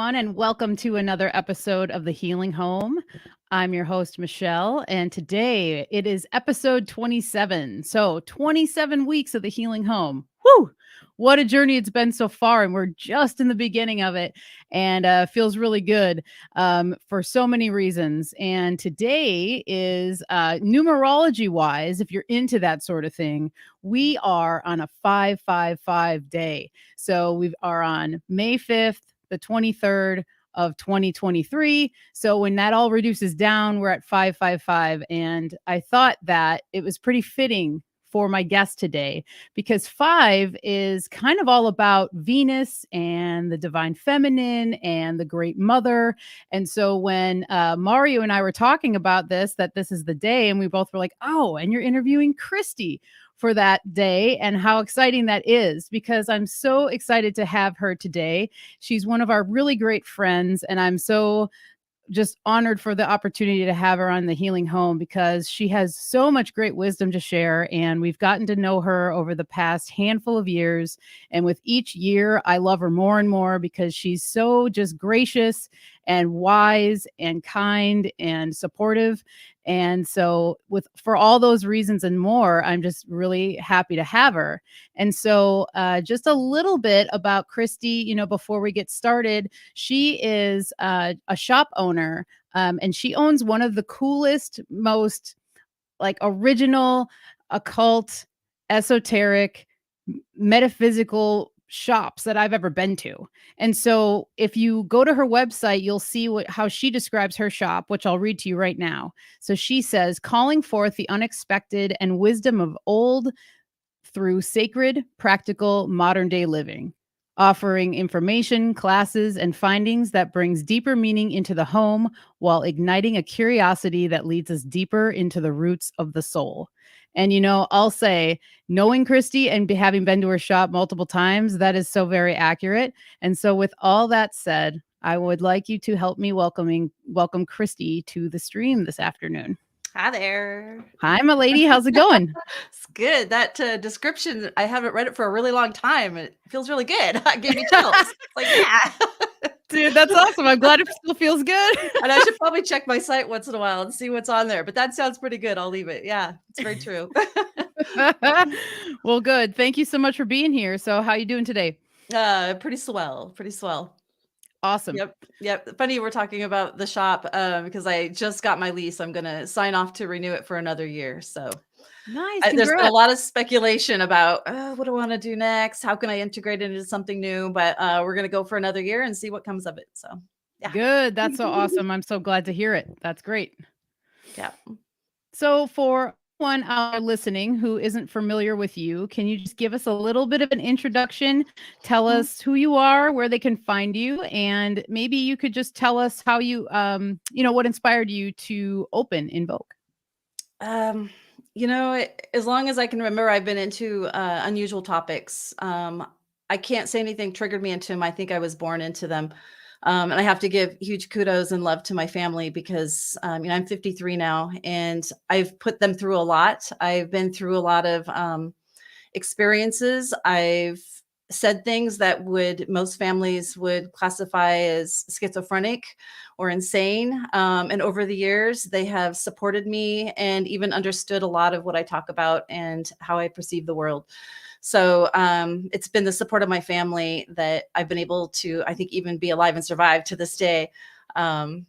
everyone, and welcome to another episode of The Healing Home. I'm your host, Michelle, and today it is episode 27. So, 27 weeks of The Healing Home. Whew! What a journey it's been so far, and we're just in the beginning of it, and feels really good for so many reasons. And today is numerology-wise, if you're into that sort of thing, we are on a 555 day. So we are on May 5th, the 23rd of 2023. So when that all reduces down, we're at 555. And I thought that it was pretty fitting for my guest today because 5 is kind of all about Venus and the divine feminine and the great mother. And so when Mario and I were talking about this, that this is the day, and we both were like, oh, and you're interviewing Kristie for that day, and how exciting that is, because I'm so excited to have her today. She's one of our really great friends, and I'm so just honored for the opportunity to have her on The Healing Home because she has so much great wisdom to share. And we've gotten to know her over the past handful of years. And with each year, I love her more and more because she's so just gracious and wise and kind and supportive. And so for all those reasons and more, I'm just really happy to have her. And so just a little bit about Kristie, before we get started. She is a shop owner, and she owns one of the coolest, most original, occult, esoteric, metaphysical shops that I've ever been to. And so if you go to her website, you'll see how she describes her shop, which I'll read to you right now. So she says, calling forth the unexpected and wisdom of old through sacred, practical, modern day living, offering information, classes, and findings that brings deeper meaning into the home while igniting a curiosity that leads us deeper into the roots of the soul. And, I'll say, knowing Kristie and having been to her shop multiple times, that is so very accurate. And so with all that said, I would like you to help me welcome Kristie to the stream this afternoon. Hi there. Hi, my lady. How's it going? It's good. That description, I haven't read it for a really long time. It feels really good. It gave me chills. Yeah. Dude, that's awesome. I'm glad it still feels good. And I should probably check my site once in a while and see what's on there. But that sounds pretty good. I'll leave it. Yeah, it's very true. Well, good. Thank you so much for being here. So how you doing today? Pretty swell. Pretty swell. Awesome. Yep. Funny we're talking about the shop because I just got my lease. I'm going to sign off to renew it for another year. So nice. There's been a lot of speculation about what do I want to do next? How can I integrate it into something new? But we're going to go for another year and see what comes of it. So yeah. Good. That's so awesome. I'm so glad to hear it. That's great. Yeah. So for one out listening who isn't familiar with you, can you just give us a little bit of an introduction? Tell us who you are, where they can find you, and maybe you could just tell us how you, what inspired you to open Invoke. As long as I can remember, I've been into unusual topics. I can't say anything triggered me into them. I think I was born into them. And I have to give huge kudos and love to my family because, I'm 53 now and I've put them through a lot. I've been through a lot of experiences. I've said things that most families would classify as schizophrenic or insane. And over the years, they have supported me and even understood a lot of what I talk about and how I perceive the world. So it's been the support of my family that I've been able to, I think, even be alive and survive to this day. And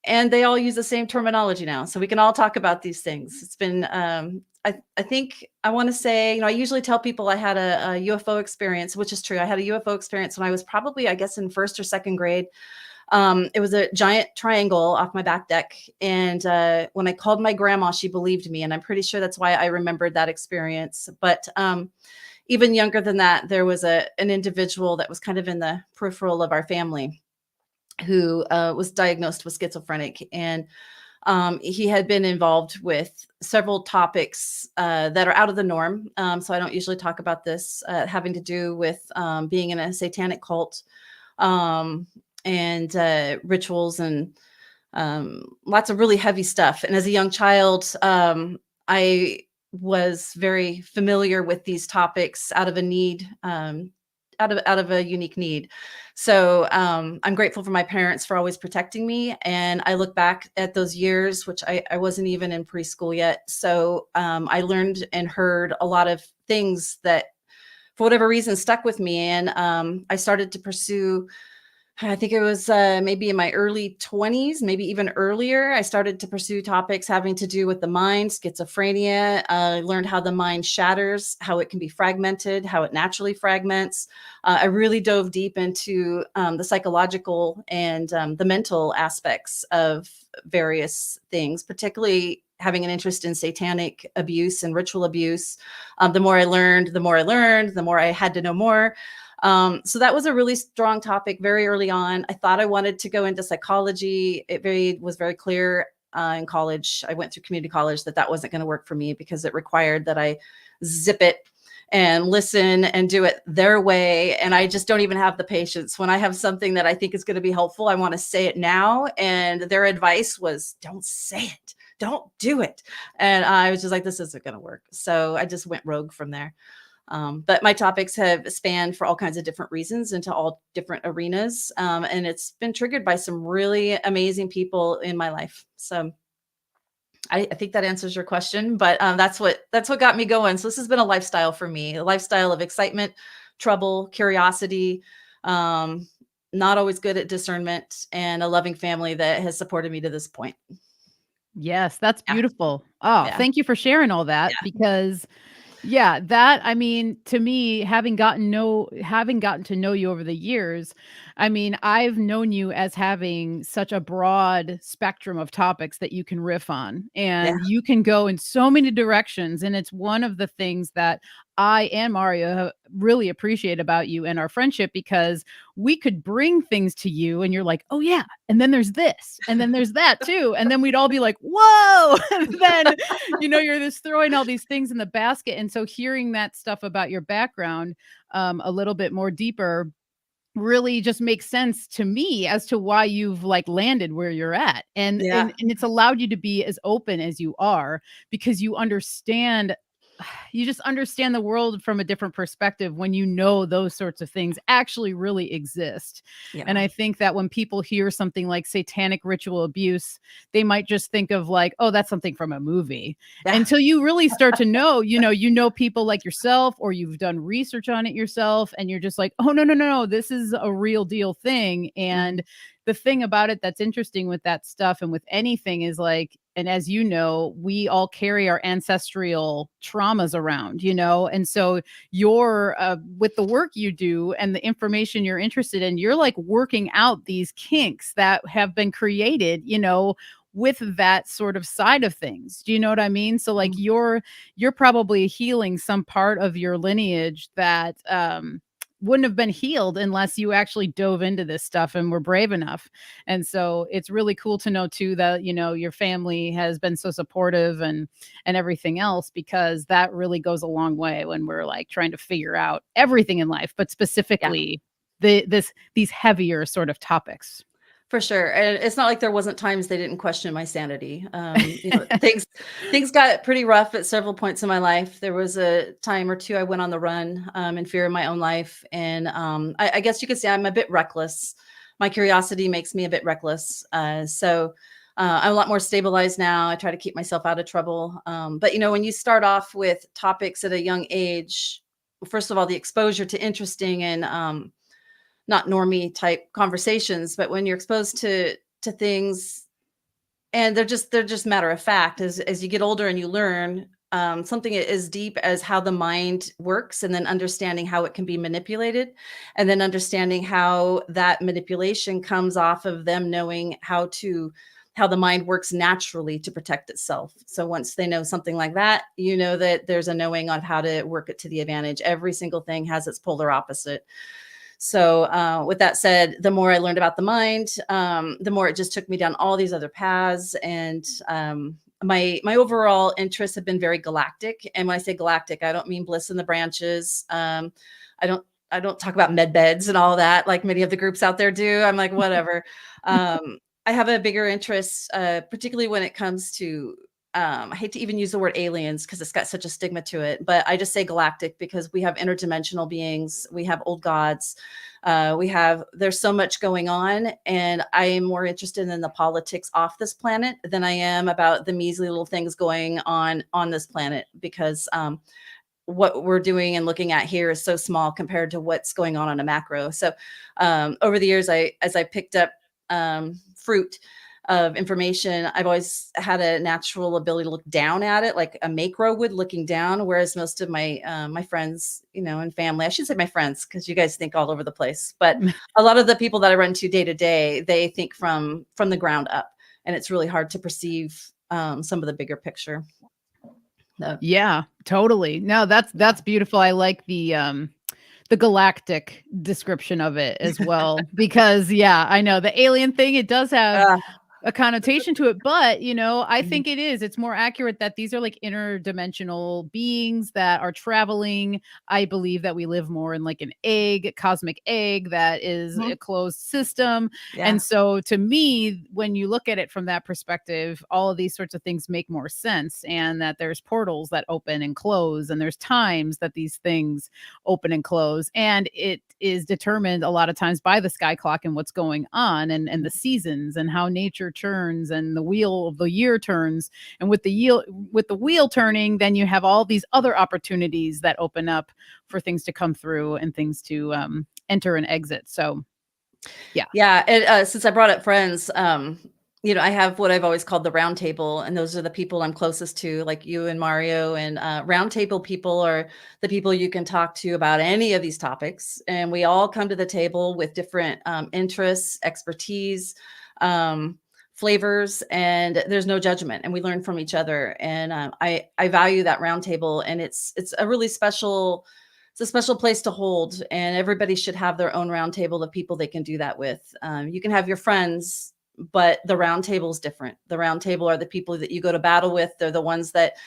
they all use the same terminology now. So we can all talk about these things. It's been, I think I want to say, I usually tell people I had a UFO experience, which is true. I had a UFO experience when I was probably, I guess, in first or second grade. It was a giant triangle off my back deck. And when I called my grandma, she believed me. And I'm pretty sure that's why I remembered that experience. But even younger than that, there was an individual that was kind of in the peripheral of our family who was diagnosed with schizophrenic. And he had been involved with several topics that are out of the norm. So I don't usually talk about this, having to do with being in a satanic cult and rituals and lots of really heavy stuff. And as a young child, I was very familiar with these topics out of a need out of a unique need. So I'm grateful for my parents for always protecting me. And I look back at those years, which I wasn't even in preschool yet. So I learned and heard a lot of things that for whatever reason stuck with me. And I started to pursue, I think it was maybe in my early 20s, maybe even earlier. I started to pursue topics having to do with the mind, schizophrenia. I learned how the mind shatters, how it can be fragmented, how it naturally fragments. I really dove deep into the psychological and the mental aspects of various things, particularly having an interest in satanic abuse and ritual abuse. The more I learned, the more I learned, the more I had to know more. So that was a really strong topic very early on. I thought I wanted to go into psychology. It was very clear in college. I went through community college that wasn't going to work for me because it required that I zip it and listen and do it their way. And I just don't even have the patience. When I have something that I think is going to be helpful, I want to say it now. And their advice was, don't say it. Don't do it. And I was just like, this isn't going to work. So I just went rogue from there. But my topics have spanned for all kinds of different reasons into all different arenas. And it's been triggered by some really amazing people in my life. So I think that answers your question, but that's what got me going. So this has been a lifestyle for me, a lifestyle of excitement, trouble, curiosity, not always good at discernment, and a loving family that has supported me to this point. Yes, that's Yeah. beautiful. Oh, Yeah. thank you for sharing all that, Yeah. because yeah, I mean, to me, having gotten to know you over the years, I mean, I've known you as having such a broad spectrum of topics that you can riff on, Yeah. and you can go in so many directions, and it's one of the things that I and Mario really appreciate about you and our friendship, because we could bring things to you and you're like, "Oh yeah, and then there's this, and then there's that too." And then we'd all be like, "Whoa." And then you're just throwing all these things in the basket. And so hearing that stuff about your background a little bit more deeper really just makes sense to me as to why you've like landed where you're at. And Yeah. and it's allowed you to be as open as you are, because you just understand the world from a different perspective when you know those sorts of things actually really exist. And Yeah. I think that when people hear something like satanic ritual abuse, they might just think of like, oh, that's something from a movie. Yeah. Until you really start to know, you know people like yourself, or you've done research on it yourself, and you're just like, oh, no, no, no, no, this is a real deal thing. And the thing about it that's interesting with that stuff and with anything is like, and as you know, we all carry our ancestral traumas around, and so you're with the work you do and the information you're interested in, you're like working out these kinks that have been created, with that sort of side of things. Do you know what I mean? So like you're probably healing some part of your lineage that wouldn't have been healed unless you actually dove into this stuff and were brave enough. And so it's really cool to know too that, your family has been so supportive and everything else, because that really goes a long way when we're like trying to figure out everything in life, but Yeah. specifically these heavier sort of topics. For sure. And it's not like there wasn't times they didn't question my sanity. Things got pretty rough at several points in my life. There was a time or two I went on the run in fear of my own life. And I guess you could say I'm a bit reckless. My curiosity makes me a bit reckless. So I'm a lot more stabilized now. I try to keep myself out of trouble. But when you start off with topics at a young age, first of all, the exposure to interesting and not normie type conversations, but when you're exposed to things and they're just matter of fact, as you get older and you learn something as deep as how the mind works, and then understanding how it can be manipulated, and then understanding how that manipulation comes off of them knowing how the mind works naturally to protect itself. So once they know something like that, that there's a knowing on how to work it to the advantage. Every single thing has its polar opposite. So with that said, the more I learned about the mind, the more it just took me down all these other paths. And my overall interests have been very galactic. And when I say galactic, I don't mean bliss in the branches. I don't talk about med beds and all that like many of the groups out there do. I'm like, whatever. I have a bigger interest, particularly when it comes to I hate to even use the word aliens because it's got such a stigma to it, but I just say galactic because we have interdimensional beings, we have old gods, there's so much going on, and I am more interested in the politics off this planet than I am about the measly little things going on this planet, because what we're doing and looking at here is so small compared to what's going on a macro. So over the years, as I picked up fruit of information, I've always had a natural ability to look down at it, like a macro would, looking down. Whereas most of my my friends, and family, I should say my friends, because you guys think all over the place. But a lot of the people that I run to day to day, they think from the ground up, and it's really hard to perceive some of the bigger picture. No. Yeah, totally. No, that's beautiful. I like the galactic description of it as well, because I know the alien thing, it does have a connotation to it, but I think it's more accurate that these are like interdimensional beings that are traveling. I believe that we live more in like an cosmic egg that is a closed system. And so to me, when you look at it from that perspective, all of these sorts of things make more sense, and that there's portals that open and close, and there's times that these things open and close, and it is determined a lot of times by the sky clock and what's going on, and the seasons and how nature turns and the wheel of the year turns. And with the wheel turning, then you have all these other opportunities that open up for things to come through and things to enter and exit. So and since I brought up friends, I have what I've always called the round table, and those are the people I'm closest to, like you and Mario. And round table people are the people you can talk to about any of these topics, and we all come to the table with different interests, expertise, flavors, and there's no judgment, and we learn from each other. And I value that round table, and it's a really special. It's a special place to hold, and everybody should have their own round table of people they can do that with. You can have your friends, but the round table is different. The round table are the people that you go to battle with. They're the ones that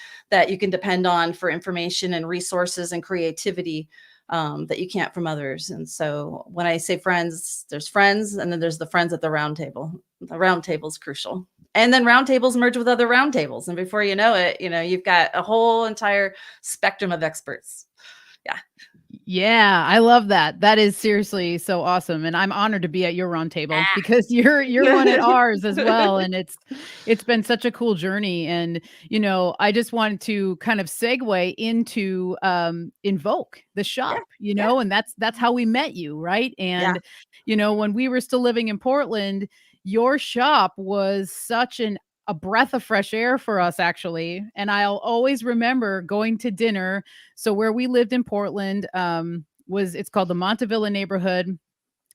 you can depend on for information and resources and creativity that you can't from others. And so when I say friends, there's friends, and then there's the friends at the round table. The round table is crucial. And then round tables merge with other round tables. And before you know it, you've got a whole entire spectrum of experts. Yeah, I love that. That is seriously so awesome, and I'm honored to be at your round table because you're one at ours as well, and it's been such a cool journey. And I just wanted to kind of segue into Invoke, the shop, and that's how we met you, right? And when we were still living in Portland, your shop was such a breath of fresh air for us, actually. And I'll always remember going to dinner. So where we lived in Portland it's called the Montevilla neighborhood.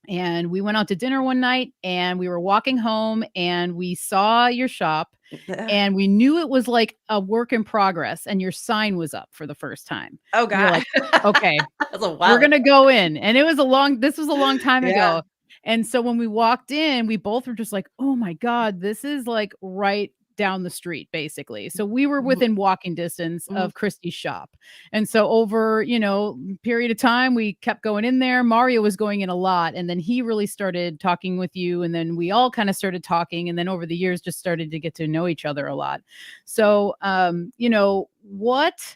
And we went out to dinner one night, and we were walking home, and we saw your shop, and we knew it was like a work in progress, and your sign was up for the first time. Oh God. Like, okay, we're going to go in. And this was a long time ago. And so when we walked in, we both were just like, oh my God, this is like right down the street, basically. So we were within walking distance of Kristie's shop. And so over, period of time, we kept going in there. Mario was going in a lot. And then he really started talking with you. And then we all kind of started talking. And then over the years, just started to get to know each other a lot. So, what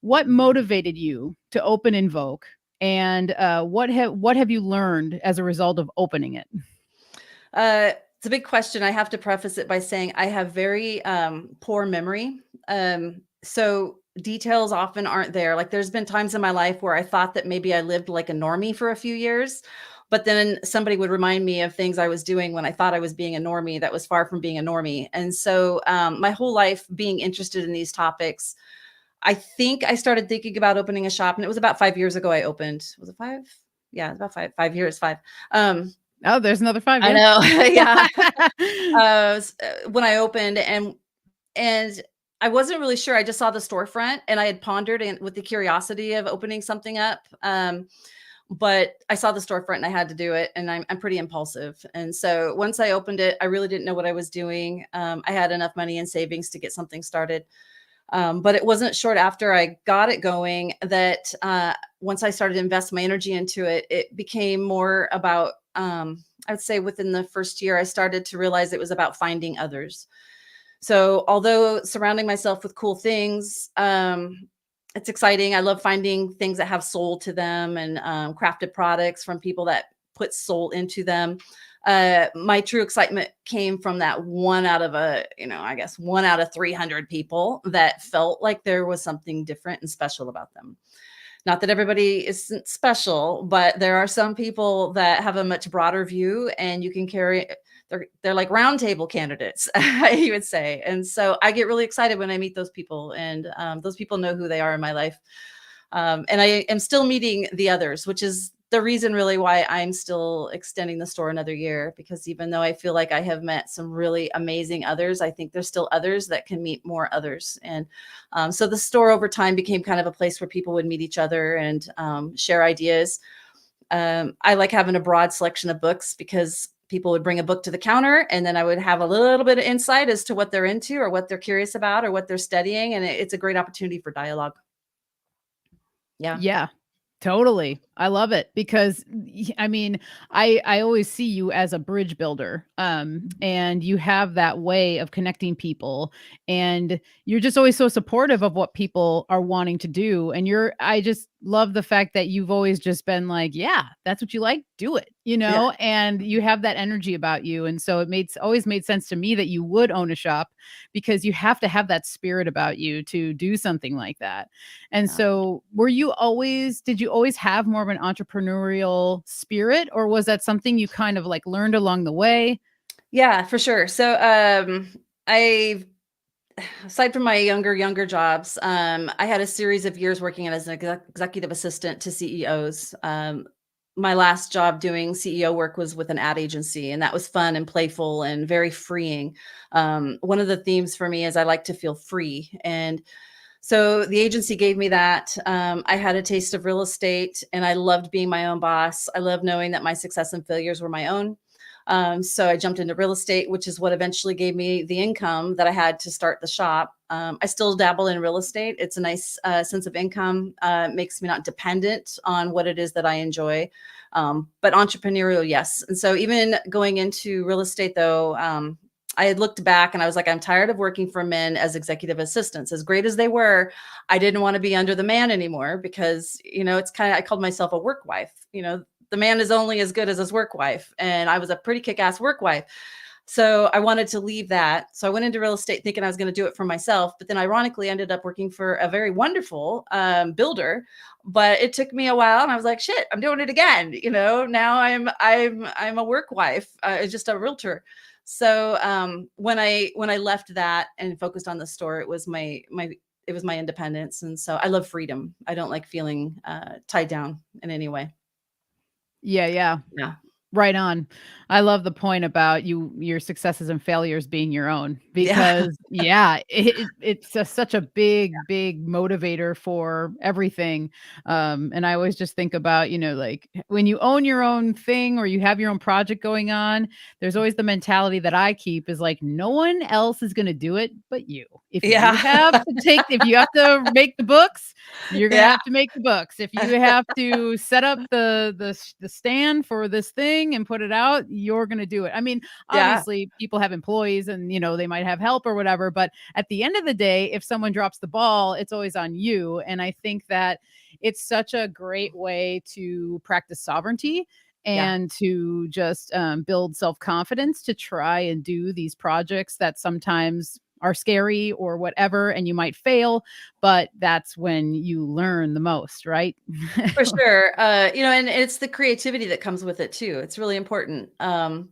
motivated you to open Invoke? And what have you learned as a result of opening it? It's a big question. I have to preface it by saying I have very poor memory. So details often aren't there. Like there's been times in my life where I thought that maybe I lived like a normie for a few years, but then somebody would remind me of things I was doing when I thought I was being a normie that was far from being a normie. And so my whole life being interested in these topics, I think I started thinking about opening a shop, and it was about 5 years ago I opened. Was it 5? Yeah, about 5 years, 5. Oh, there's another 5 years. I know. Yeah. When I opened, and I wasn't really sure. I just saw the storefront, and I had pondered with the curiosity of opening something up. But I saw the storefront and I had to do it, and I'm pretty impulsive. And so once I opened it, I really didn't know what I was doing. I had enough money in savings to get something started. But it wasn't short after I got it going that once I started to invest my energy into it, it became more about, I would say within the first year, I started to realize it was about finding others. So although surrounding myself with cool things, it's exciting. I love finding things that have soul to them, and crafted products from people that put soul into them. My true excitement came from that one out of I guess 1 out of 300 people that felt like there was something different and special about them. Not that everybody isn't special, but there are some people that have a much broader view, and you can carry they're like round table candidates, you would say. And so I get really excited when I meet those people, and those people know who they are in my life. And I am still meeting the others, which is the reason really why I'm still extending the store another year, because even though I feel like I have met some really amazing others, I think there's still others that can meet more others. And so the store over time became kind of a place where people would meet each other and share ideas. I like having a broad selection of books because people would bring a book to the counter, and then I would have a little bit of insight as to what they're into or what they're curious about or what they're studying. And it's a great opportunity for dialogue. Yeah. Yeah, totally. I love it because I mean, I always see you as a bridge builder. And you have that way of connecting people, and you're just always so supportive of what people are wanting to do, and I just love the fact that you've always just been like, yeah, that's what you like, do it, Yeah. and you have that energy about you. And so always made sense to me that you would own a shop, because you have to have that spirit about you to do something like that. And Yeah. so did you always have more of an entrepreneurial spirit, or was that something you kind of like learned along the way? Yeah, for sure. So I aside from my younger jobs, I had a series of years working as an executive assistant to CEOs. My last job doing CEO work was with an ad agency, and that was fun and playful and very freeing. One of the themes for me is I like to feel free. And so the agency gave me that. I had a taste of real estate, and I loved being my own boss. I loved knowing that my success and failures were my own. So I jumped into real estate, which is what eventually gave me the income that I had to start the shop. I still dabble in real estate. It's a nice sense of income. Makes me not dependent on what it is that I enjoy. But entrepreneurial, yes. And so even going into real estate, though, I had looked back and I was like, I'm tired of working for men as executive assistants. As great as they were, I didn't want to be under the man anymore, because, it's kind of, I called myself a work wife. The man is only as good as his work wife. And I was a pretty kick-ass work wife. So I wanted to leave that. So I went into real estate thinking I was going to do it for myself, but then ironically ended up working for a very wonderful builder. But it took me a while, and I was like, shit, I'm doing it again. Now I'm a work wife, just a realtor. So when I left that and focused on the store, it was my independence. And so I love freedom. I don't like feeling tied down in any way. Yeah, yeah. Yeah. Right on. I love the point about your successes and failures being your own, Yeah. because yeah, it's such a big motivator for everything. And I always just think about, like when you own your own thing or you have your own project going on, there's always the mentality that I keep is like, no one else is going to do it but you. Yeah. If you have to make the books, you're gonna Yeah. have to make the books. If you have to set up the stand for this thing and put it out, you're gonna do it. I mean, Yeah. obviously, people have employees and they might have help or whatever, but at the end of the day, if someone drops the ball, it's always on you. And I think that it's such a great way to practice sovereignty Yeah. and to just build self-confidence to try and do these projects that sometimes are scary or whatever, and you might fail, but that's when you learn the most, right? For sure. And it's the creativity that comes with it too. It's really important. I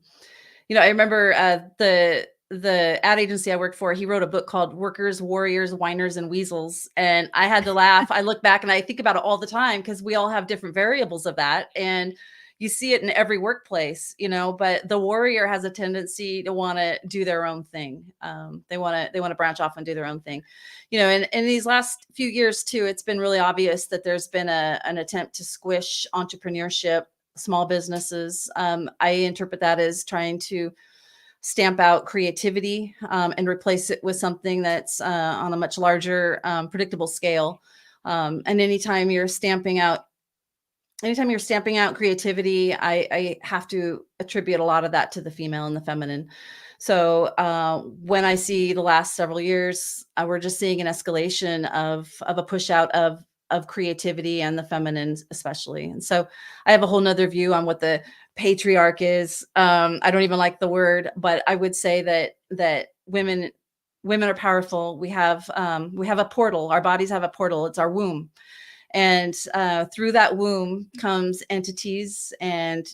remember the ad agency I worked for, he wrote a book called Workers, Warriors, Whiners, and Weasels. And I had to laugh. I look back and I think about it all the time, because we all have different variables of that. And you see it in every workplace, but the warrior has a tendency to want to do their own thing. They want to branch off and do their own thing. And in these last few years too, it's been really obvious that there's been an attempt to squish entrepreneurship, small businesses. I interpret that as trying to stamp out creativity and replace it with something that's on a much larger, predictable scale. And anytime you're stamping out creativity, I have to attribute a lot of that to the female and the feminine. So when I see the last several years, we're just seeing an escalation of a push out of creativity and the feminine especially. And so I have a whole nother view on what the patriarch is. I don't even like the word, but I would say that women are powerful. We have a portal. Our bodies have a portal. It's our womb. And through that womb comes entities and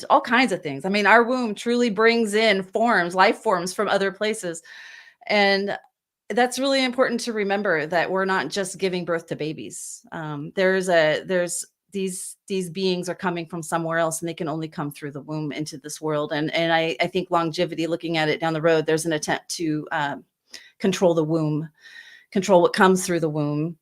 all kinds of things. I mean, our womb truly brings in forms, life forms from other places. And that's really important to remember, that we're not just giving birth to babies. There's these beings are coming from somewhere else, and they can only come through the womb into this world. And I think longevity, looking at it down the road, there's an attempt to control the womb, control what comes through the womb.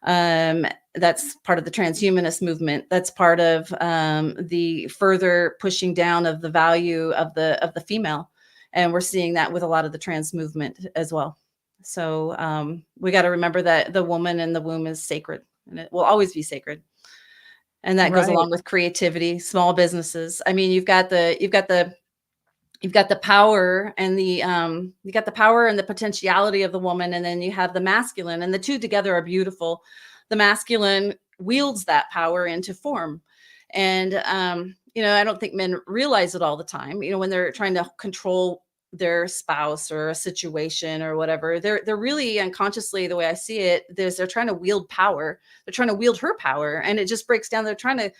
That's part of the transhumanist movement. That's part of the further pushing down of the value of the female, and we're seeing that with a lot of the trans movement as well. So we got to remember that the woman in the womb is sacred, and it will always be sacred. And that goes Right. along with creativity, small businesses. I mean, you've got the power and the potentiality of the woman, and then you have the masculine, and the two together are beautiful. The masculine wields that power into form. And I don't think men realize it all the time, when they're trying to control their spouse or a situation or whatever. They're really unconsciously, the way I see it, they're trying to wield power. They're trying to wield her power, and it just breaks down. They're trying to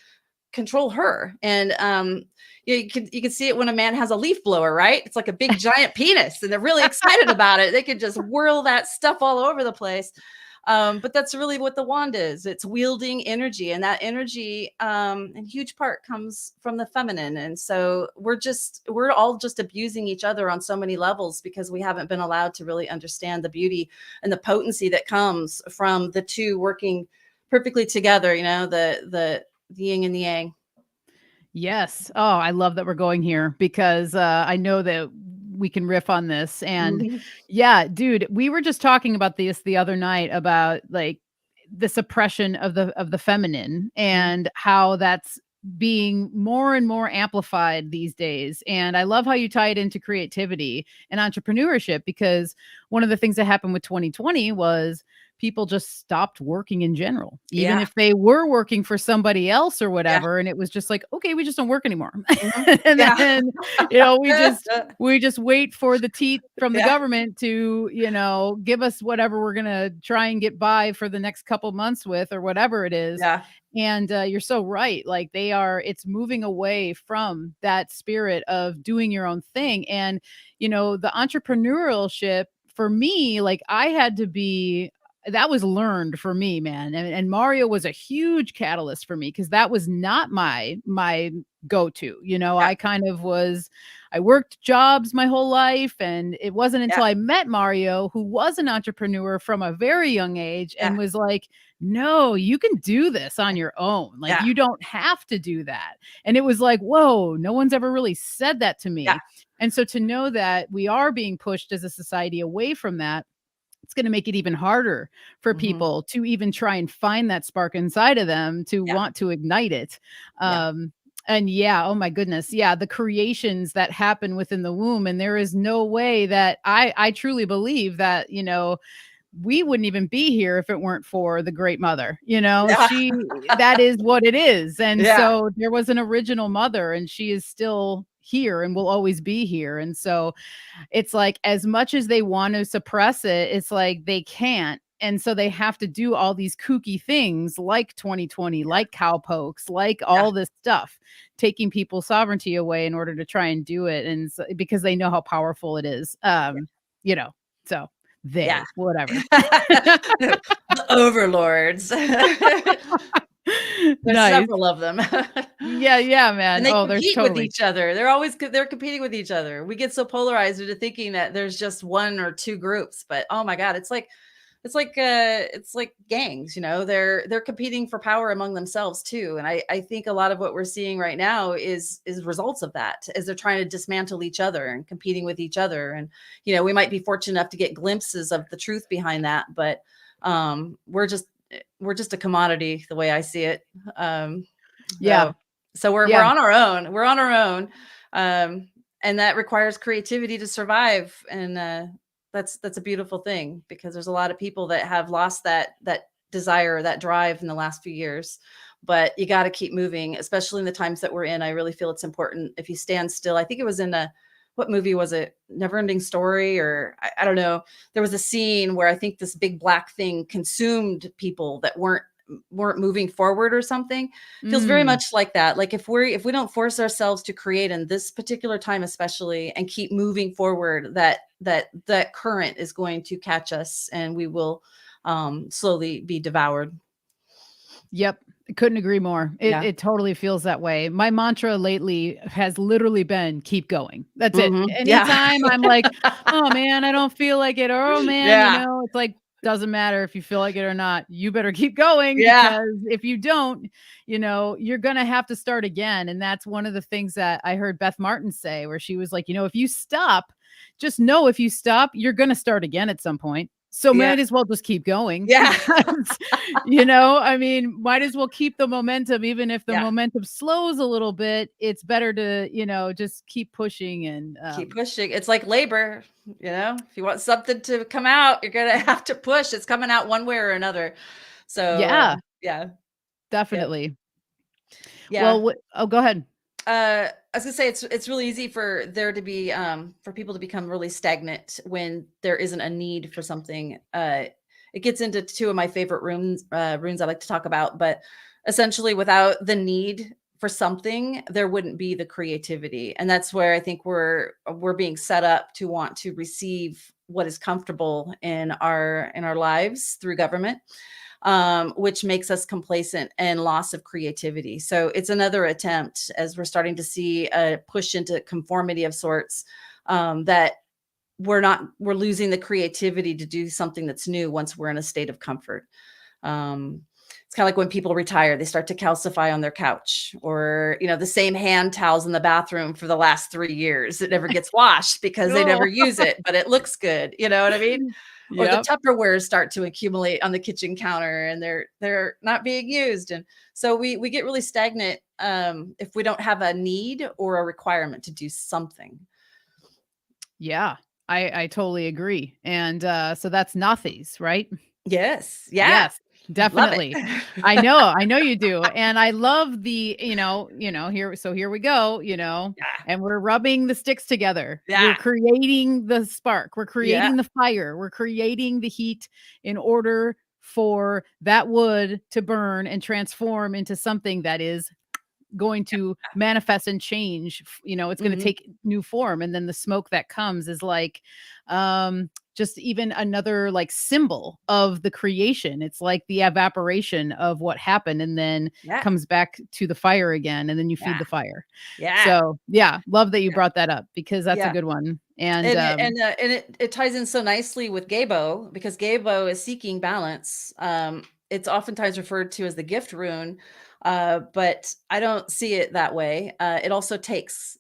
control her. And you can see it when a man has a leaf blower, right? It's like a big giant penis, and they're really excited about it. They could just whirl that stuff all over the place. But that's really what the wand is. It's wielding energy, and that energy in huge part comes from the feminine. And so we're all just abusing each other on so many levels, because we haven't been allowed to really understand the beauty and the potency that comes from the two working perfectly together, the yin and the yang. Yes. Oh, I love that we're going here, because I know that we can riff on this. And Mhm. yeah, dude, we were just talking about this the other night, about like the suppression of the feminine, Mhm. and how that's being more and more amplified these days. And I love how you tie it into creativity and entrepreneurship, because one of the things that happened with 2020 was people just stopped working in general, even Yeah. if they were working for somebody else or Yeah. whatever. And it was just like, okay, we just don't work anymore. Mhm. And Yeah. then, we just wait for the teat from the Yeah. government to, give us whatever we're going to try and get by for the next couple months with, or whatever it is. Yeah. And you're so right. Like, it's moving away from that spirit of doing your own thing. And, the entrepreneurship for me, like, that was learned for me, man. And Mario was a huge catalyst for me, because that was not my go-to. Yeah. I worked jobs my whole life, and it wasn't Yeah. until I met Mario, who was an entrepreneur from a very young age, and Yeah. was like, no, you can do this on your own. Like, Yeah. you don't have to do that. And it was like, whoa, no one's ever really said that to Yeah. me. And so to know that we are being pushed as a society away from that, it's going to make it even harder for Mhm. people to even try and find that spark inside of them to Yeah. want to ignite it. Yeah. And yeah, oh my goodness. Yeah, the creations that happen within the womb. And there is no way that I truly believe that, we wouldn't even be here if it weren't for the great mother. Yeah. That is what it is. And Yeah. so there was an original mother, and she is still here and will always be here. And so it's like, as much as they want to suppress it, it's like they can't. And so they have to do all these kooky things like 2020, like cowpokes, like Yeah. all this stuff, taking people's sovereignty away in order to try and do it. And so, because they know how powerful it is, you know, so Yeah. whatever. The overlords. There's Nice. several of them. Yeah, yeah, man. And they Oh, there's compete with totally. each other. They're competing with each other. We get so polarized into thinking that there's just one or two groups, but oh my God, it's like gangs, they're competing for power among themselves too. And I think a lot of what we're seeing right now is results of that, as they're trying to dismantle each other and competing with each other. And we might be fortunate enough to get glimpses of the truth behind that, but we're just a commodity, the way I see it. Yeah. So so we're Yeah. on our own. We're on our own. and that requires creativity to survive. And that's a beautiful thing, because there's a lot of people that have lost that desire, that drive in the last few years. But you got to keep moving, especially in the times that we're in. I really feel it's important. If you stand still, I think it was in what movie was it? Neverending Story, or I don't know. There was a scene where I think this big black thing consumed people that weren't moving forward or something. Feels very much like that. Like if we don't force ourselves to create in this particular time, especially, and keep moving forward, that current is going to catch us, and we will slowly be devoured. Yep. Couldn't agree more. It totally feels that way. My mantra lately has literally been keep going. That's it. Anytime I'm like, oh man, I don't feel like it. Or, oh man, it's like, doesn't matter if you feel like it or not. You better keep going, because if you don't, you're going to have to start again. And that's one of the things that I heard Beth Martin say, where she was like, if you stop, just know if you stop, you're going to start again at some point. So might as well just keep going. Because, I mean, might as well keep the momentum, even if the momentum slows a little bit. It's better to, just keep pushing and keep pushing. It's like labor, if you want something to come out, you're going to have to push. It's coming out one way or another. So definitely. Yeah. Well, go ahead. I was gonna say it's really easy for there to be for people to become really stagnant when there isn't a need for something. It gets into two of my favorite runes I like to talk about, but essentially without the need for something, there wouldn't be the creativity. And that's where I think we're being set up to want to receive what is comfortable in our lives through government. Which makes us complacent and loss of creativity. So it's another attempt, as we're starting to see a push into conformity of sorts, that we're losing the creativity to do something that's new once we're in a state of comfort. It's kind of like when people retire, they start to calcify on their couch, or, the same hand towels in the bathroom for the last 3 years. It never gets washed because they never use it, but it looks good. You know what I mean? Or the Tupperwares start to accumulate on the kitchen counter, and they're not being used. And so we get really stagnant if we don't have a need or a requirement to do something. Yeah, I totally agree. And so that's Nathi's, right? Yes. Yes. Definitely. I know you do. And I love the, here we go, and we're rubbing the sticks together. We're creating the spark. We're creating the fire. We're creating the heat in order for that wood to burn and transform into something that is going to manifest and change. It's going to take new form. And then the smoke that comes is like, just even another like symbol of the creation. It's like the evaporation of what happened, and then comes back to the fire again, and then you feed the fire. So love that you brought that up, because that's a good one. And it ties in so nicely with Gabo, because Gabo is seeking balance. It's oftentimes referred to as the gift rune, but I don't see it that way. It also takes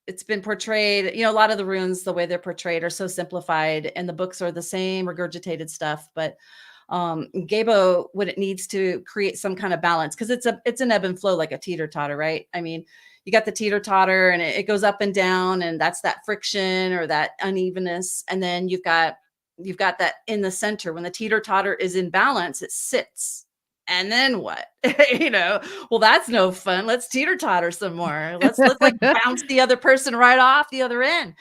it's been portrayed, a lot of the runes, the way they're portrayed are so simplified, and the books are the same regurgitated stuff. But Gabo, when it needs to create some kind of balance, because it's an ebb and flow, like a teeter-totter, right? I mean, you got the teeter-totter, and it goes up and down, and that's that friction or that unevenness. And then you've got that in the center. When the teeter-totter is in balance, it sits. And then what? Well, that's no fun. Let's teeter-totter some more. Let's like bounce the other person right off the other end.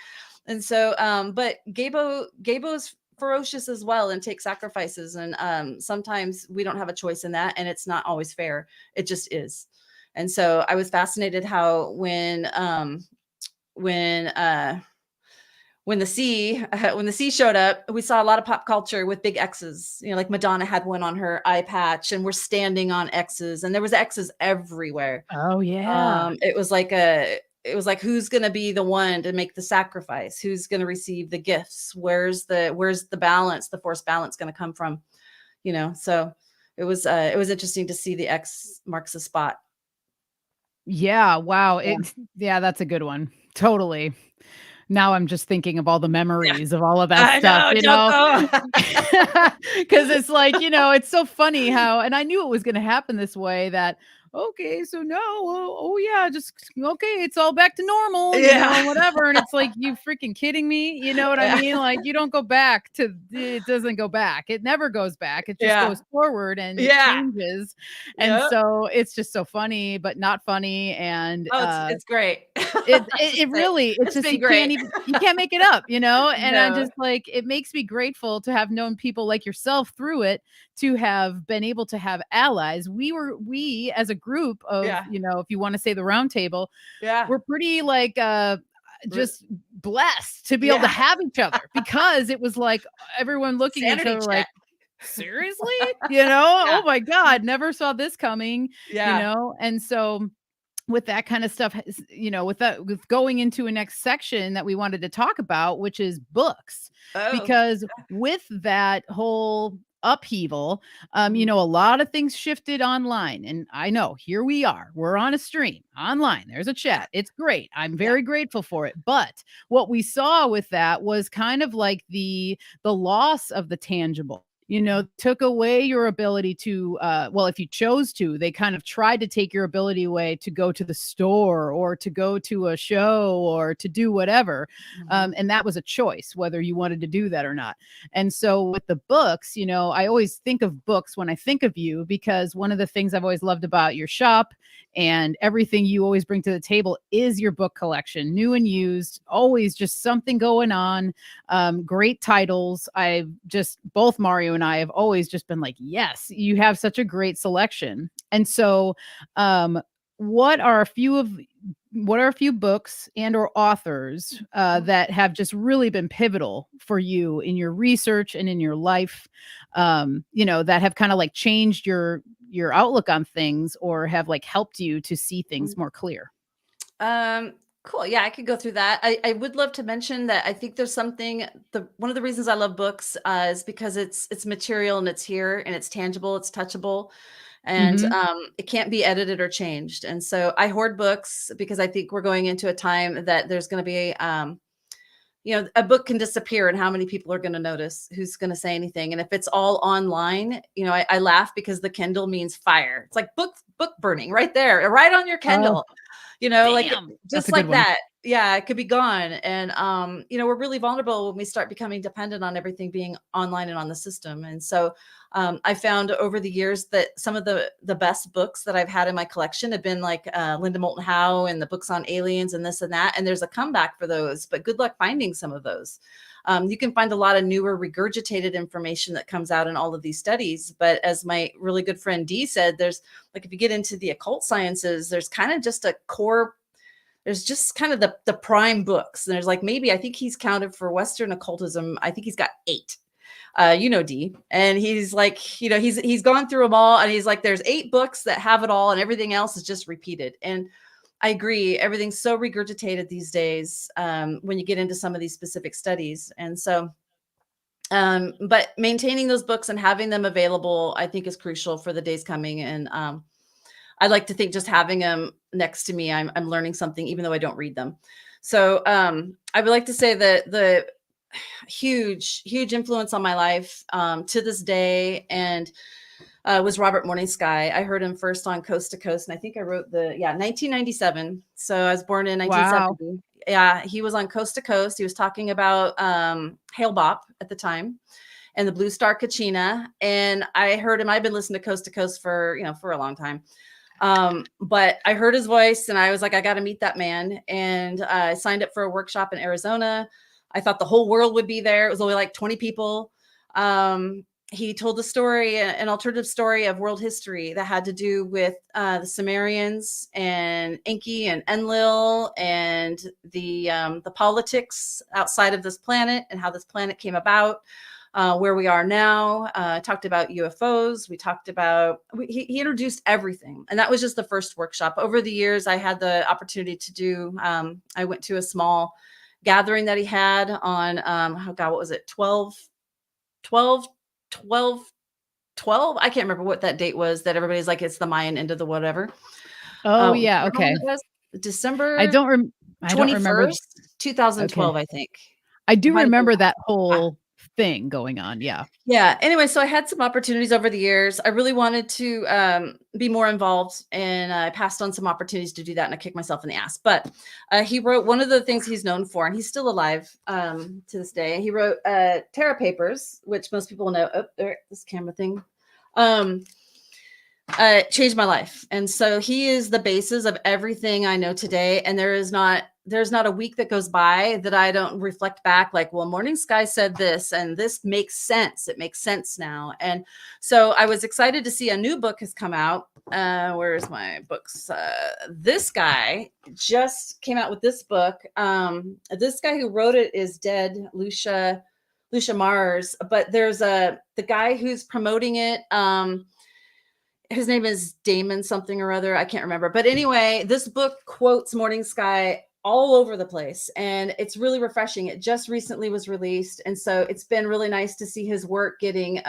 And so, but Gabo's ferocious as well, and takes sacrifices. And sometimes we don't have a choice in that, and it's not always fair. It just is. And so I was fascinated how when the sea showed up, we saw a lot of pop culture with big X's, like Madonna had one on her eye patch, and we're standing on X's, and there was X's everywhere. Oh yeah. It was like who's going to be the one to make the sacrifice? Who's going to receive the gifts? Where's the balance, the force balance going to come from? So it was interesting to see the X marks the spot. Yeah. Wow. That's a good one. Totally. Now I'm just thinking of all the memories of all of that stuff, because it's like, it's so funny how, and I knew it was going to happen this way, that okay, so now, oh yeah, just okay, it's all back to normal, Yeah. whatever. And it's like, you freaking kidding me? You know what I Yeah. mean? Like, you don't go back to, it doesn't go back. It never goes back. It just Yeah. goes forward and it Yeah. changes. And Yep. so it's just so funny, but not funny. And Oh, it's great. it I it should it say really, it's it's just, been great. you can't make it up, and I No. just like, it makes me grateful to have known people like yourself through it, to have been able to have allies. We as a group of, Yeah. if you want to say the round table, Yeah. we're pretty like R just blessed to be able to Yeah. have each other, because it was like everyone looking at each Sanity other like, check. seriously? Yeah. Oh my God, never saw this coming, Yeah. and so with that kind of stuff, with going into a next section that we wanted to talk about, which is books, Oh. because with that whole upheaval, Mhm. a lot of things shifted online. And I know, here we are, we're on a stream online, there's a Yeah. chat, it's great, I'm Yeah. very grateful for it. But what we saw with that was kind of like the loss of the tangible, took away your ability to, well, if you chose to, they kind of tried to take your ability away to go to the store or to go to a show or to do whatever. Mhm. And that was a choice, whether you wanted to do that or not. And so with the books, I always think of books when I think of you, because one of the things I've always loved about your shop and everything you always bring to the table is your book collection, new and used, always just something going on. Great titles. I've just, both Mario and I have always just been like, yes, you have such a great selection. And so, um, what are a few of what are a few books and or authors that have just really been pivotal for you in your research and in your life, that have kind of like changed your outlook on things, or have like helped you to see things Mhm. more clear? Um, cool. Yeah, I could go through that. I would love to mention that I think there's something, the one of the reasons I love books is because it's material and it's here and it's tangible, it's touchable, and Mm-hmm. it can't be edited or changed. And so I hoard books because I think we're going into a time that there's going to be a book can disappear and how many people are going to notice, who's going to say anything. And if it's all online, I laugh because the Kindle means fire. It's like book burning right there, right on your Oh, Kindle, like damn. That's just a good like one. that. Yeah, it could be gone. And we're really vulnerable when we start becoming dependent on everything being online and on the system. And so I found over the years that some of the best books that I've had in my collection have been like Linda Moulton Howe and the books on aliens and this and that. And there's a comeback for those, but good luck finding some of those. You can find a lot of newer regurgitated information that comes out in all of these studies. But as my really good friend Dee said, there's like, if you get into the occult sciences, there's kind of just a core, there's just kind of the prime books. And there's like, maybe I think he's counted for Western occultism. I think he's got 8. D, and he's like, he's gone through them all, and he's like, there's 8 books that have it all, and everything else is just repeated. And I agree, everything's so regurgitated these days when you get into some of these specific studies. And so, but maintaining those books and having them available, I think, is crucial for the days coming. And I like to think just having them next to me, I'm learning something, even though I don't read them. So I would like to say that the huge influence on my life to this day, and was Robert Morning Sky. I heard him first on Coast to Coast, and I think I wrote 1997. So I was born in Wow. 1970. Yeah, he was on Coast to Coast. He was talking about Hale Bop at the time and the Blue Star Kachina. And I heard him. I've been listening to Coast for a long time. But I heard his voice and I was like, I got to meet that man. And I signed up for a workshop in Arizona. I thought the whole world would be there. It was only like 20 people. He told the story, an alternative story of world history that had to do with the Sumerians and Enki and Enlil and the politics outside of this planet and how this planet came about. Where we are now, talked about UFOs. We talked about, he introduced everything. And that was just the first workshop. Over the years, I had the opportunity to do, I went to a small gathering that he had on, oh God, what was it? 12, 12. I can't remember what that date was that everybody's like, it's the Mayan end of the whatever. Oh, yeah, Remember when okay. it was? I December don't rem I don't remember. 21st, 2012, Okay. I think. I It do might have been. remember that Ah, whole thing going on. Yeah. Yeah. Anyway, so I had some opportunities over the years. I really wanted to be more involved, and I passed on some opportunities to do that, and I kicked myself in the ass. But he wrote one of the things he's known for, and he's still alive to this day. He wrote Terra Papers, which most people know. Oh, there, this camera thing. Changed my life. And so he is the basis of everything I know today. And there's not a week that goes by that I don't reflect back like, well, Morning Sky said this, and this makes sense. It makes sense now. And so I was excited to see a new book has come out. Where's my books? This guy just came out with this book. This guy who wrote it is dead, Lucia Mars, but there's the guy who's promoting it. His name is Damon something or other. I can't remember. But anyway, this book quotes Morning Sky all over the place, and it's really refreshing. It just recently was released. And so it's been really nice to see his work getting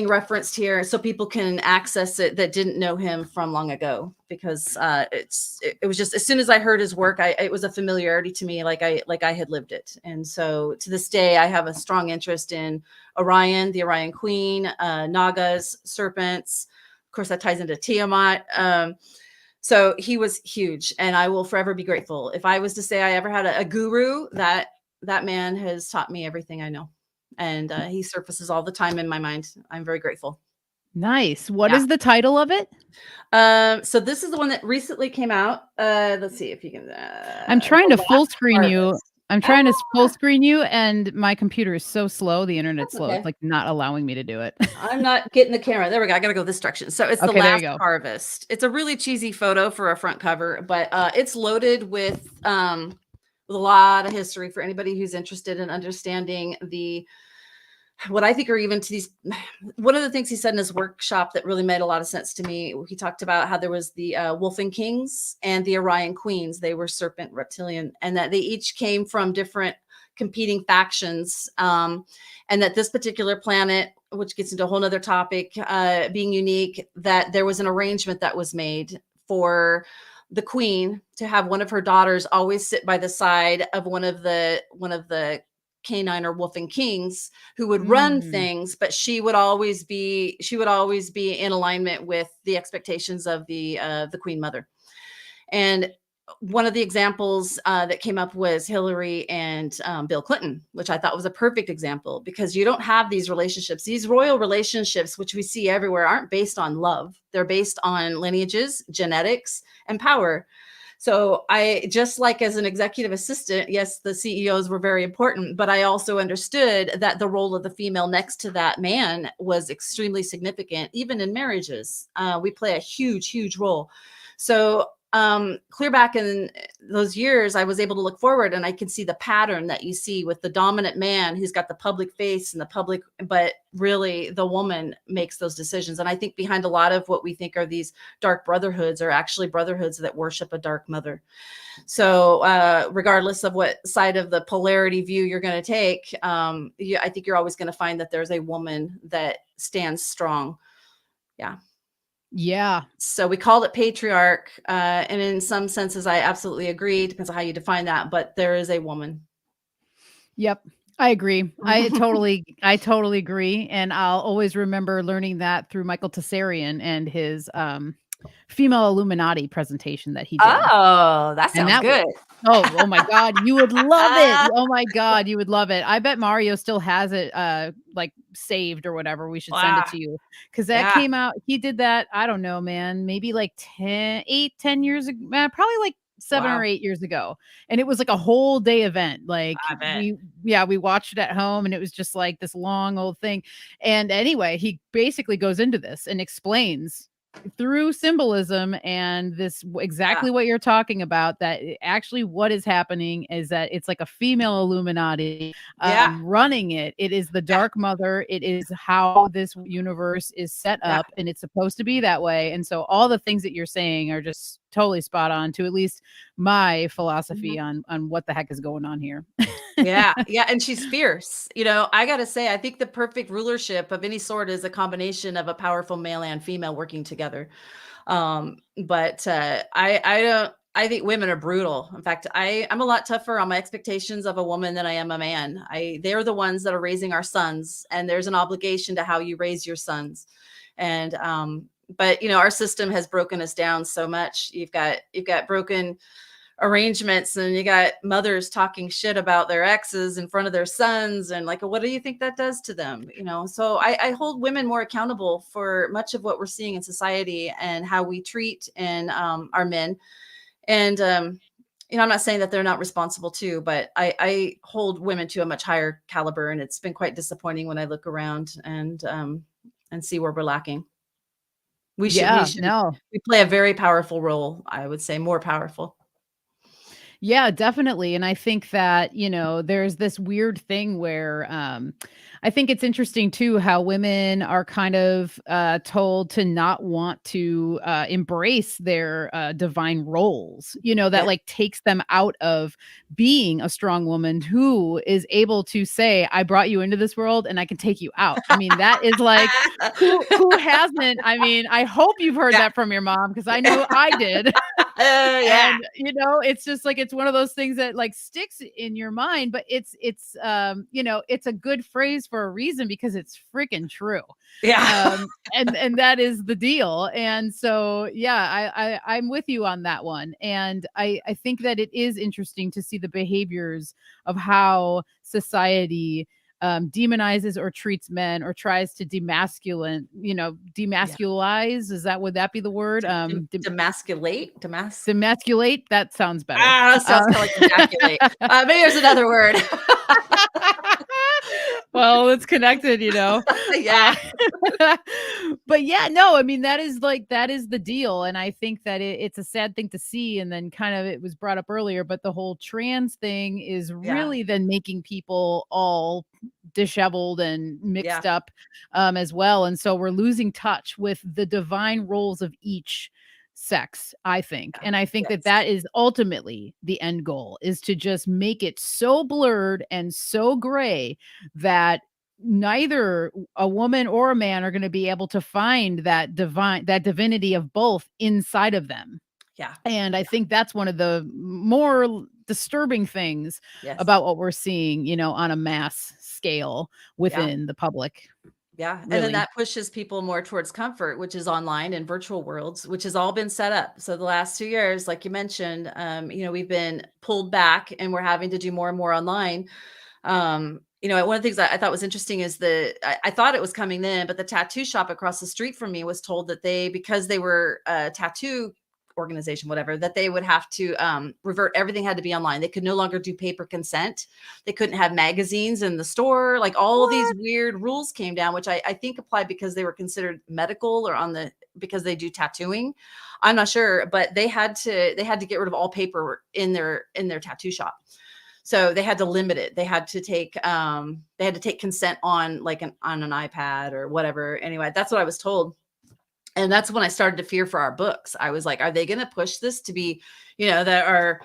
referenced here so people can access it that didn't know him from long ago, because it was just, as soon as I heard his work, it was a familiarity to me, like I had lived it. And so to this day, I have a strong interest in Orion, the Orion Queen, Nagas, serpents. Of course, that ties into Tiamat. So he was huge, and I will forever be grateful. If I was to say I ever had a guru, that man has taught me everything I know. And he surfaces all the time in my mind. I'm very grateful. Nice. What is the title of it? So this is the one that recently came out. Let's see if you can. I'm trying to full screen you. I'm trying to full screen you, and my computer is so slow. The internet's slow. Okay. It's like not allowing me to do it. I'm not getting the camera. There we go. I got to go this direction. So it's The Last Harvest. It's a really cheesy photo for a front cover, but it's loaded with a lot of history for anybody who's interested in understanding what I think are even to these. One of the things he said in his workshop that really made a lot of sense to me, he talked about how there was the Wolfen Kings and the Orion Queens. They were serpent reptilian, and that they each came from different competing factions. And that this particular planet, which gets into a whole nother topic, being unique, that there was an arrangement that was made for the queen to have one of her daughters always sit by the side of one of the canine or wolfen kings who would run things, but she would always be in alignment with the expectations of the queen mother. And one of the examples that came up was Hillary and Bill Clinton, which I thought was a perfect example, because you don't have these relationships. These royal relationships, which we see everywhere, aren't based on love. They're based on lineages, genetics, and power. So I, just like as an executive assistant, yes, the CEOs were very important, but I also understood that the role of the female next to that man was extremely significant, even in marriages. We play a huge, huge role. So clear back in those years, I was able to look forward, and I could see the pattern that you see with the dominant man who's got the public face and the public, but really the woman makes those decisions. And I think behind a lot of what we think are these dark brotherhoods are actually brotherhoods that worship a dark mother. So regardless of what side of the polarity view you're going to take, I think you're always going to find that there's a woman that stands strong. Yeah. Yeah. So we called it patriarch. And in some senses, I absolutely agree. Depends on how you define that. But there is a woman. Yep. I agree. I totally agree. And I'll always remember learning that through Michael Tessarian and his female Illuminati presentation that he did. Oh, that sounds good. Oh my God. You would love it. Oh my God. You would love it. I bet Mario still has it like saved or whatever. We should send it to you. Cause that came out. He did that. I don't know, man, maybe like 10 years ago, probably like 7 or 8 years ago. And it was like a whole day event. Like we watched it at home, and it was just like this long old thing. And anyway, he basically goes into this and explains through symbolism and this exactly what you're talking about, that actually what is happening is that it's like a female Illuminati running it. It is the dark mother. It is how this universe is set up, and it's supposed to be that way. And so all the things that you're saying are just totally spot on to at least my philosophy on what the heck is going on here. Yeah. And she's fierce. I got to say, I think the perfect rulership of any sort is a combination of a powerful male and female working together. But I I think women are brutal. In fact, I'm a lot tougher on my expectations of a woman than I am a man. They're the ones that are raising our sons, and there's an obligation to how you raise your sons. And but our system has broken us down so much. You've got broken arrangements, and you got mothers talking shit about their exes in front of their sons, and like, what do you think that does to them? So I hold women more accountable for much of what we're seeing in society and how we treat and our men. And I'm not saying that they're not responsible too, but I hold women to a much higher caliber, and it's been quite disappointing when I look around and see where we're lacking. We play a very powerful role. I would say more powerful. Yeah, definitely. And I think that, there's this weird thing where I think it's interesting too how women are kind of told to not want to embrace their divine roles, that Yeah. like takes them out of being a strong woman who is able to say, I brought you into this world and I can take you out. I mean, that is like, who hasn't? I mean, I hope you've heard Yeah. that from your mom, because I know I did. Yeah. And it's just like, it's one of those things that like sticks in your mind, but it's it's a good phrase for a reason, because it's freaking true. Yeah. And that is the deal. And so yeah, I'm with you on that one. And I think that it is interesting to see the behaviors of how society demonizes or treats men, or tries to demasculize. Would that be the word? Demasculate. Demasculate. That sounds better. That sounds kind of like ejaculate. Maybe there's another word. Well, it's connected, Yeah. But yeah, no, I mean, that is the deal. And I think that it's a sad thing to see. And then kind of, it was brought up earlier, but the whole trans thing is really then making people all disheveled and mixed up as well. And so we're losing touch with the divine roles of each sex, I think. And I think that is ultimately the end goal, is to just make it so blurred and so gray that neither a woman or a man are going to be able to find that divinity of both inside of them. Yeah. And I think that's one of the more disturbing things about what we're seeing, on a mass scale within the public. Yeah. Really. And then that pushes people more towards comfort, which is online and virtual worlds, which has all been set up. So the last 2 years, like you mentioned, we've been pulled back, and we're having to do more and more online. One of the things I thought was interesting is I thought it was coming then, but the tattoo shop across the street from me was told that because they were a tattoo organization, whatever, that they would have to revert. Everything had to be online. They could no longer do paper consent. They couldn't have magazines in the store. Like all of these weird rules came down, which I think applied because they were considered medical, or because they do tattooing. I'm not sure, but they had to get rid of all paper in their tattoo shop. So they had to limit it. They had to take consent on on an iPad or whatever. Anyway, that's what I was told. And that's when I started to fear for our books. I was like, are they going to push this to be, that our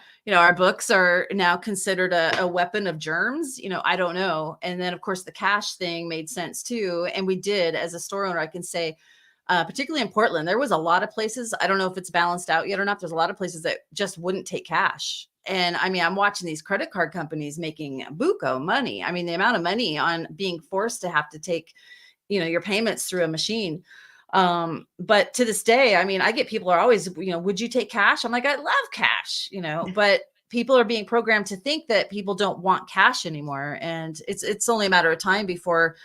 books are now considered a weapon of germs? I don't know. And then of course the cash thing made sense too. And we did, as a store owner, I can say, particularly in Portland, there was a lot of places. I don't know if it's balanced out yet or not. There's a lot of places that just wouldn't take cash. And I mean, I'm watching these credit card companies making buco money. I mean, the amount of money on being forced to have to take, your payments through a machine. But to this day, I mean, I get people are always, would you take cash? I'm like, I love cash, but people are being programmed to think that people don't want cash anymore. And it's only a matter of time before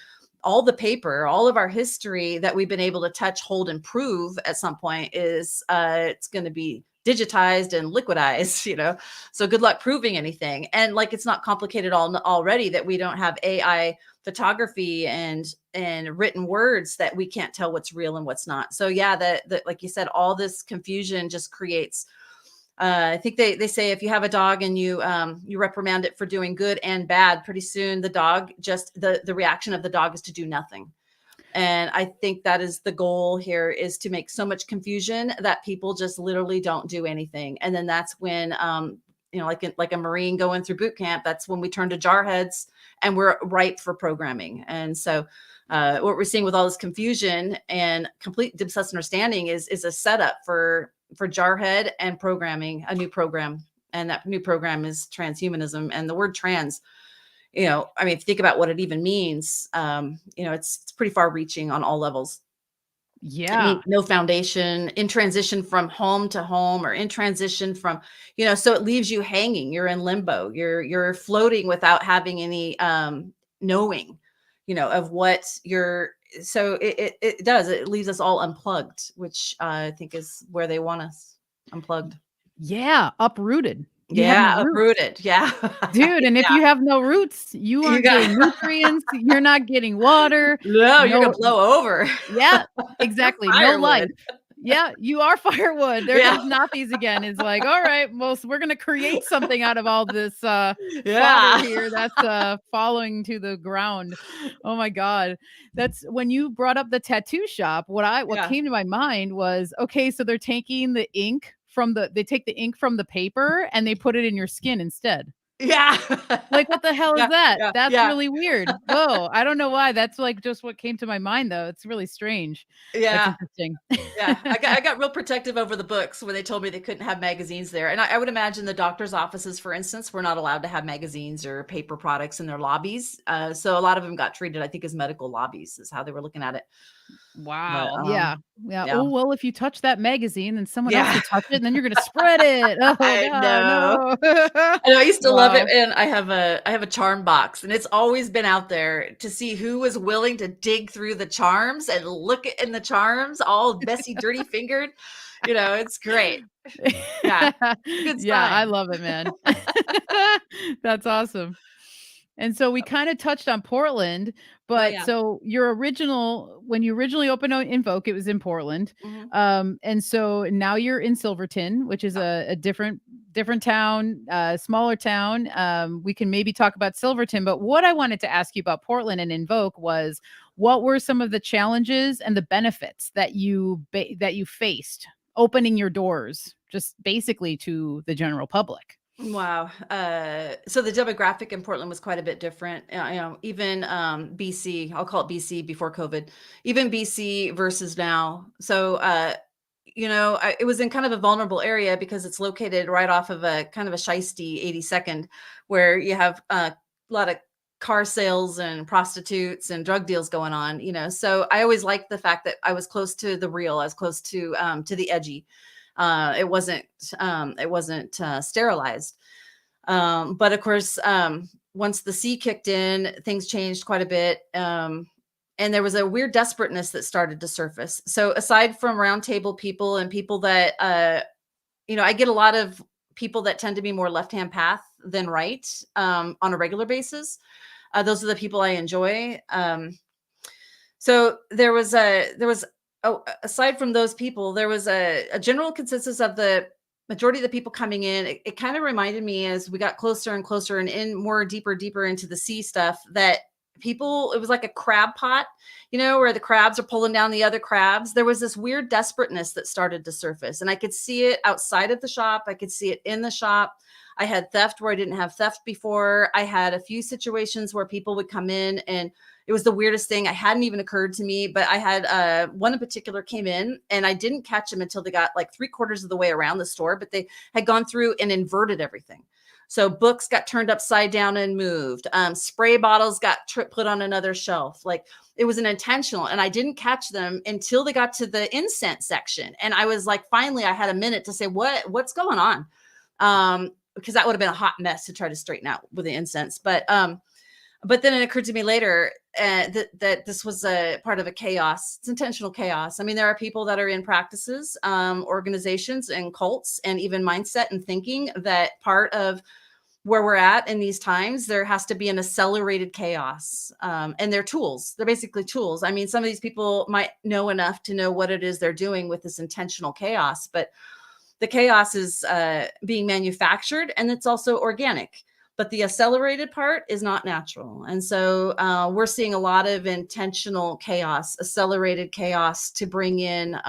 all the paper, all of our history that we've been able to touch, hold, and prove at some point is it's going to be digitized and liquidized, so good luck proving anything. And like, it's not complicated already that we don't have AI photography and written words that we can't tell what's real and what's not. So yeah, that like you said, all this confusion just creates I think they say if you have a dog and you reprimand it for doing good and bad, pretty soon the dog the reaction of the dog is to do nothing. And I think that is the goal here, is to make so much confusion that people just literally don't do anything. And then that's when, like a Marine going through boot camp, that's when we turn to jarheads and we're ripe for programming. And so what we're seeing with all this confusion and complete misunderstanding is a setup for for Jarhead and programming a new program. And that new program is transhumanism. And the word trans, you know, I mean, if you think about what it even means, you know, it's pretty far reaching on all levels. I Yeah. mean, no foundation, in transition from home to home, or in transition from, you know, so it leaves you hanging. You're in limbo. You're floating without having any knowing, you know, of what you're. So it does. It leaves us all unplugged, which I think is where they want us, unplugged. Yeah. Uprooted. You have no Yeah, roots. uprooted. Yeah, Dude, and if yeah. you have no roots, you You aren't got getting nutrients, you're not getting water. no. You're gonna No. blow over. Yeah, You're exactly. No life. firewood. Yeah, you are firewood. There Yeah, comes Nazis again. It's like, all right, well, we're gonna create something out of all this fodder yeah, here that's falling to the ground. Oh my God. That's when you brought up the tattoo shop. What yeah. came to my mind was, okay, so they're taking the ink they take the ink from the paper and they put it in your skin instead. Yeah. Like, what the hell is Yeah, that? yeah, That's yeah, really weird. Whoa, I don't know why. That's, like, just what came to my mind, though. It's really strange. That's yeah, interesting. yeah. I got real protective over the books when they told me they couldn't have magazines there. And I would imagine the doctor's offices, for instance, were not allowed to have magazines or paper products in their lobbies. So a lot of them got treated, I think, as medical lobbies is how they were looking at it. But, Wow. Yeah. Yeah. yeah. Oh, well, if you touch that magazine, then someone else Yeah. will touch it, and then you're gonna spread it. Oh I God, know. no. I know, I used to love it, Wow. and I have a charm box, and it's always been out there to see who was willing to dig through the charms and look in the charms, all messy, dirty fingered. You know, it's great. Yeah, it's a good Yeah, I sign. love it, man. That's awesome. And so we kind of touched on Portland, Oh but yeah. so when you originally opened Invoke, it was in Portland. Mhm. And so now you're in Silverton, which is Yeah. a different town, smaller town. We can maybe talk about Silverton, but what I wanted to ask you about Portland and Invoke was, what were some of the challenges and the benefits that that you faced opening your doors just basically to the general public? Wow. So the demographic in Portland was quite a bit different. You know, even BC, I'll call it BC before COVID, even BC versus now. So you know, it was in kind of a vulnerable area because it's located right off of a kind of a shisty 82nd, where you have a lot of car sales and prostitutes and drug deals going on. You know, so I always liked the fact that I was close to the real, I was close to the edgy. It wasn't sterilized. But of course, once the sea kicked in, things changed quite a bit. And there was a weird desperateness that started to surface. So aside from roundtable people and people that, you know, I get a lot of people that tend to be more left-hand path than right, on a regular basis. Those are the people I enjoy. So aside from those people, there was a general consensus of the majority of the people coming in. It kind of reminded me, as we got closer and closer and in more deeper into the sea stuff, that it was like a crab pot, you know, where the crabs are pulling down the other crabs. There was this weird desperateness that started to surface, and I could see it outside of the shop. I could see it in the shop. I had theft where I didn't have theft before. I had a few situations where people would come in, and it was the weirdest thing. I hadn't even occurred to me, but I had one in particular came in, and I didn't catch them until they got like 3/4 of the way around the store, but they had gone through and inverted everything. So books got turned upside down and moved. Spray bottles got put on another shelf. Like, it was an intentional, and I didn't catch them until they got to the incense section. And I was like, finally, I had a minute to say, what's going on? Because that would have been a hot mess to try to straighten out with the incense. But then it occurred to me later that this was a part of a chaos. It's intentional chaos. I mean, there are people that are in practices, organizations and cults, and even mindset and thinking that part of where we're at in these times, there has to be an accelerated chaos. And they're tools. They're basically tools. I mean, some of these people might know enough to know what it is they're doing with this intentional chaos, but the chaos is being manufactured, and it's also organic. But the accelerated part is not natural. And so we're seeing a lot of intentional chaos, accelerated chaos, to bring in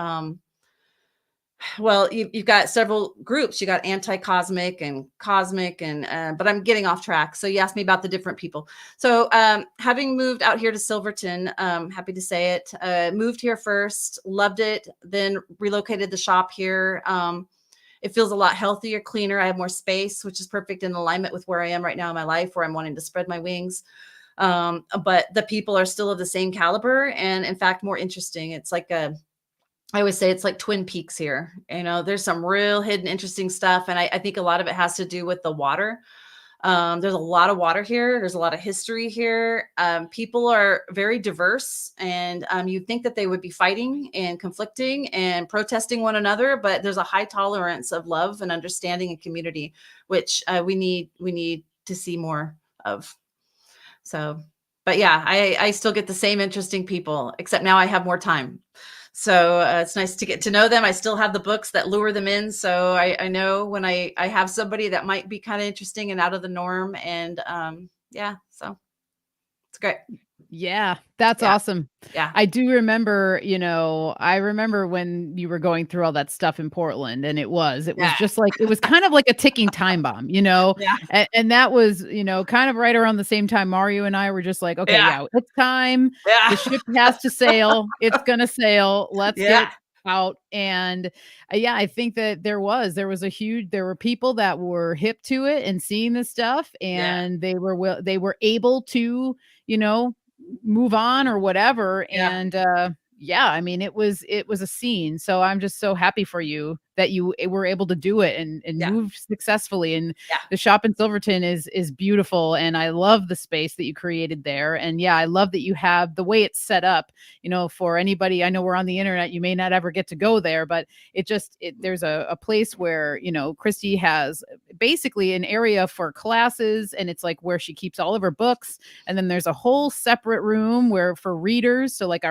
Well, you've got several groups. You got anti-cosmic and cosmic, and but I'm getting off track. So you asked me about the different people. So having moved out here to Silverton, happy to say it, moved here first, loved it, then relocated the shop here. It feels a lot healthier, cleaner. I have more space, which is perfect in alignment with where I am right now in my life, where I'm wanting to spread my wings. But the people are still of the same caliber, and in fact, more interesting. It's like I always say it's like Twin Peaks here. There's some real hidden, interesting stuff. And I think a lot of it has to do with the water. There's a lot of water here. There's a lot of history here. People are very diverse, and you'd think that they would be fighting and conflicting and protesting one another, but there's a high tolerance of love and understanding and community, which we need to see more of. So, but yeah, I still get the same interesting people, except now I have more time. So it's nice to get to know them. I still have the books that lure them in. So I know when I have somebody that might be kind of interesting and out of the norm. And yeah, so it's great. Yeah, that's Yeah. awesome. Yeah. I do remember, I remember when you were going through all that stuff in Portland, and it was Yeah. just like, it was kind of like a ticking time bomb, Yeah. and that was, kind of right around the same time Mario and I were just like, okay, Yeah. yeah, it's time. Yeah. The ship has to sail. It's going to sail. Let's Yeah. get out. And yeah, I think that there was there were people that were hip to it and seeing this stuff, Yeah. and they were able to, you know, move on or whatever. Yeah. And yeah, I mean, it was a scene. So I'm just so happy for you that you were able to do it and Yeah. move successfully. And Yeah. the shop in Silverton is beautiful, and I love the space that you created there. And yeah, I love that you have the way it's set up. For anybody, I know we're on the internet, you may not ever get to go there, but there's a place where Kristie has basically an area for classes, and it's like where she keeps all of her books. And then there's a whole separate room where for readers. So like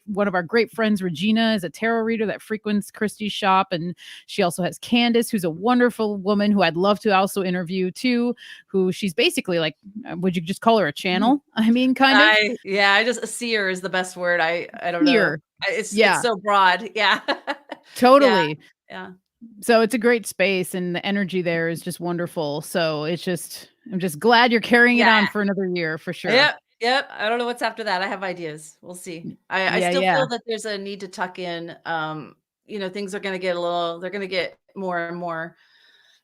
one of our great friends, Regina, is a tarot reader that frequents Kristie's shop. And she also has Candace, who's a wonderful woman who I'd love to also interview too, who she's basically like, would you just call her a channel? I mean, kind of. I just, a seer is the best word. I don't know. Seer. It's Yeah. so broad. Yeah. Totally. Yeah. So it's a great space, and the energy there is just wonderful. So I'm just glad you're carrying it on for another year for sure. Yep. Yep. I don't know what's after that. I have ideas. We'll see. I Yeah, still yeah. feel that there's a need to tuck in. Things are going to get they're going to get more and more.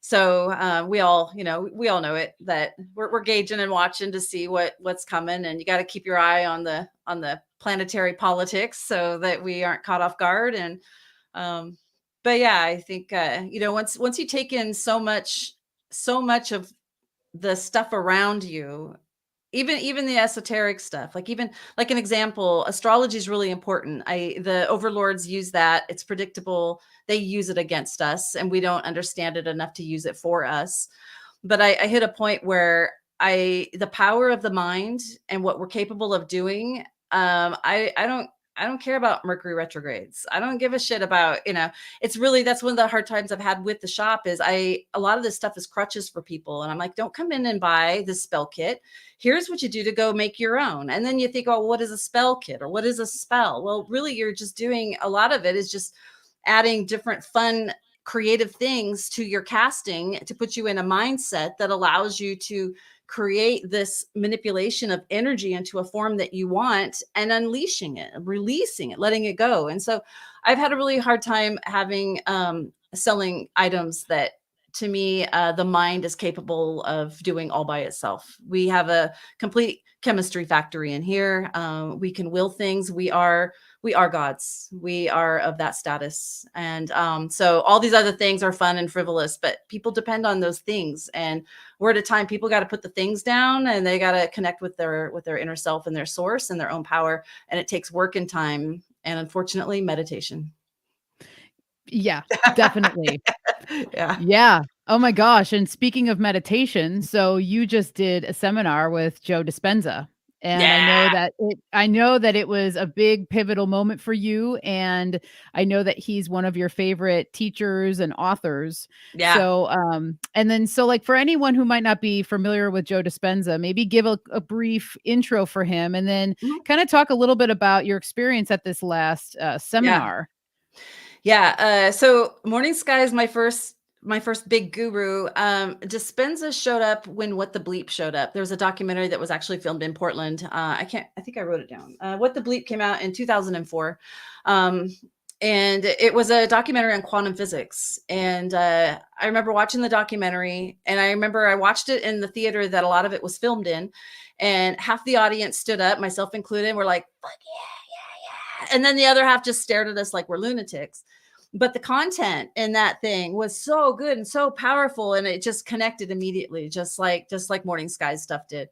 So we all know it, that we're gauging and watching to see what's coming, and you got to keep your eye on the planetary politics so that we aren't caught off guard. And but yeah, I think once you take in so much of the stuff around you, even the esoteric stuff, like even like an example, astrology is really important. The overlords use that. It's predictable. They use it against us, and we don't understand it enough to use it for us. But I hit a point where the power of the mind and what we're capable of doing. I don't care about Mercury retrogrades. I don't give a shit about, it's really, that's one of the hard times I've had with the shop is a lot of this stuff is crutches for people. And I'm like, don't come in and buy this spell kit. Here's what you do to go make your own. And then you think, oh, what is a spell kit, or what is a spell? Well, really, you're just doing, a lot of it is just adding different fun, creative things to your casting to put you in a mindset that allows you to create this manipulation of energy into a form that you want, and unleashing it, releasing it, letting it go. And so I've had a really hard time having selling items that, to me, the mind is capable of doing all by itself. We have a complete chemistry factory in here. We can will things. We are gods. We are of that status. And so all these other things are fun and frivolous, but people depend on those things. And we're at a time people got to put the things down, and they got to connect with their inner self and their source and their own power. And it takes work and time, and unfortunately, meditation. Yeah, definitely. Yeah. Yeah. Oh my gosh. And speaking of meditation, so you just did a seminar with Joe Dispenza. And Yeah. I know that it was a big pivotal moment for you. And I know that he's one of your favorite teachers and authors. Yeah. So, so like for anyone who might not be familiar with Joe Dispenza, maybe give a brief intro for him, and then kind of talk a little bit about your experience at this last seminar. Yeah. So Morning Sky is my first big guru. Dispenza showed up when What the Bleep showed up. There was a documentary that was actually filmed in Portland. I think I wrote it down. What the Bleep came out in 2004. Um, and it was a documentary on quantum physics. And I remember watching the documentary, and I remember I watched it in the theater that a lot of it was filmed in. And half the audience stood up, myself included, and we're like, fuck yeah, yeah, yeah. And then the other half just stared at us like we're lunatics. But the content in that thing was so good and so powerful, and it just connected immediately, just like Morning Sky stuff did.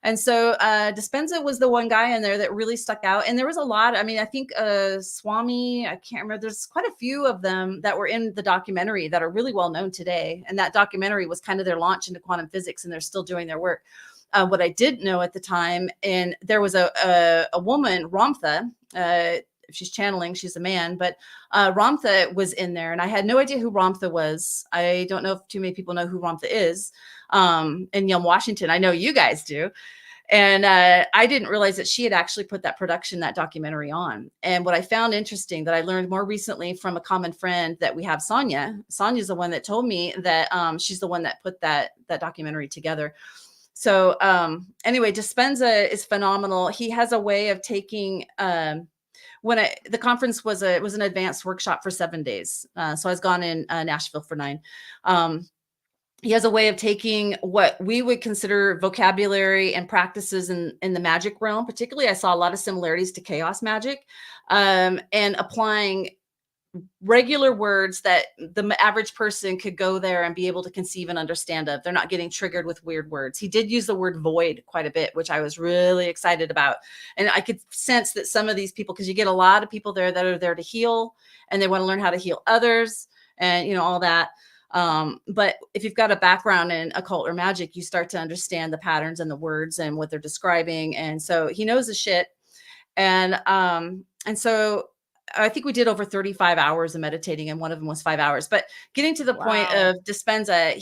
And so Dispenza was the one guy in there that really stuck out. And there was a lot. I mean, I think Swami, I can't remember. There's quite a few of them that were in the documentary that are really well known today. And that documentary was kind of their launch into quantum physics, and they're still doing their work. What I didn't know at the time, and there was a woman, Ramtha. If she's channeling, she's a man, but Ramtha was in there, and I had no idea who Ramtha was. I don't know if too many people know who Ramtha is. In Yelm, Washington, I know you guys do. And I didn't realize that she had actually put that documentary on. And what I found interesting that I learned more recently from a common friend that we have, Sonia. Sonia's the one that told me that she's the one that put that documentary together. So anyway, Dispenza is phenomenal. He has a way of taking the conference was an advanced workshop for 7 days. So I was gone in Nashville for 9. He has a way of taking what we would consider vocabulary and practices in the magic realm. Particularly, I saw a lot of similarities to chaos magic, and applying regular words that the average person could go there and be able to conceive and understand of. They're not getting triggered with weird words. He did use the word void quite a bit, which I was really excited about. And I could sense that some of these people, because you get a lot of people there that are there to heal, and they want to learn how to heal others, and all that. But if you've got a background in occult or magic, you start to understand the patterns and the words and what they're describing. And so he knows the shit. And so I think we did over 35 hours of meditating, and one of them was 5 hours. But getting to the point of Dispenza,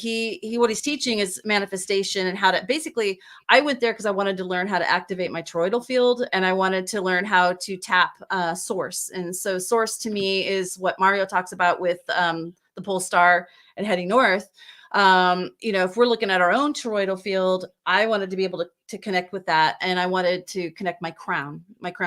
what he's teaching is manifestation, and how to basically, I went there because I wanted to learn how to activate my toroidal field, and I wanted to learn how to tap source. And so source to me is what Mario talks about with the pole star and heading north. If we're looking at our own toroidal field, I wanted to be able to connect with that. And I wanted to connect my crown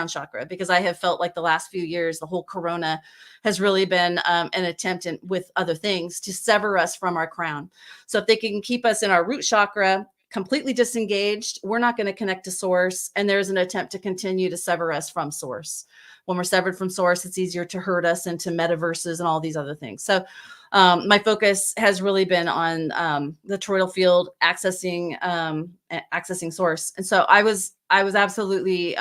chakra, because I have felt like the last few years, the whole corona has really been an attempt with other things to sever us from our crown. So if they can keep us in our root chakra completely disengaged, we're not going to connect to source. And there's an attempt to continue to sever us from source. When we're severed from source, it's easier to hurt us into metaverses and all these other things. So my focus has really been on the toroidal field, accessing source. And so I was absolutely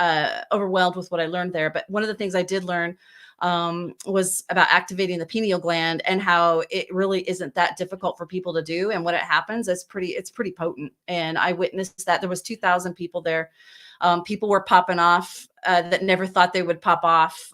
overwhelmed with what I learned there. But one of the things I did learn was about activating the pineal gland, and how it really isn't that difficult for people to do. And when it happens, it's pretty potent. And I witnessed that. There was 2,000 people there. People were popping off that never thought they would pop off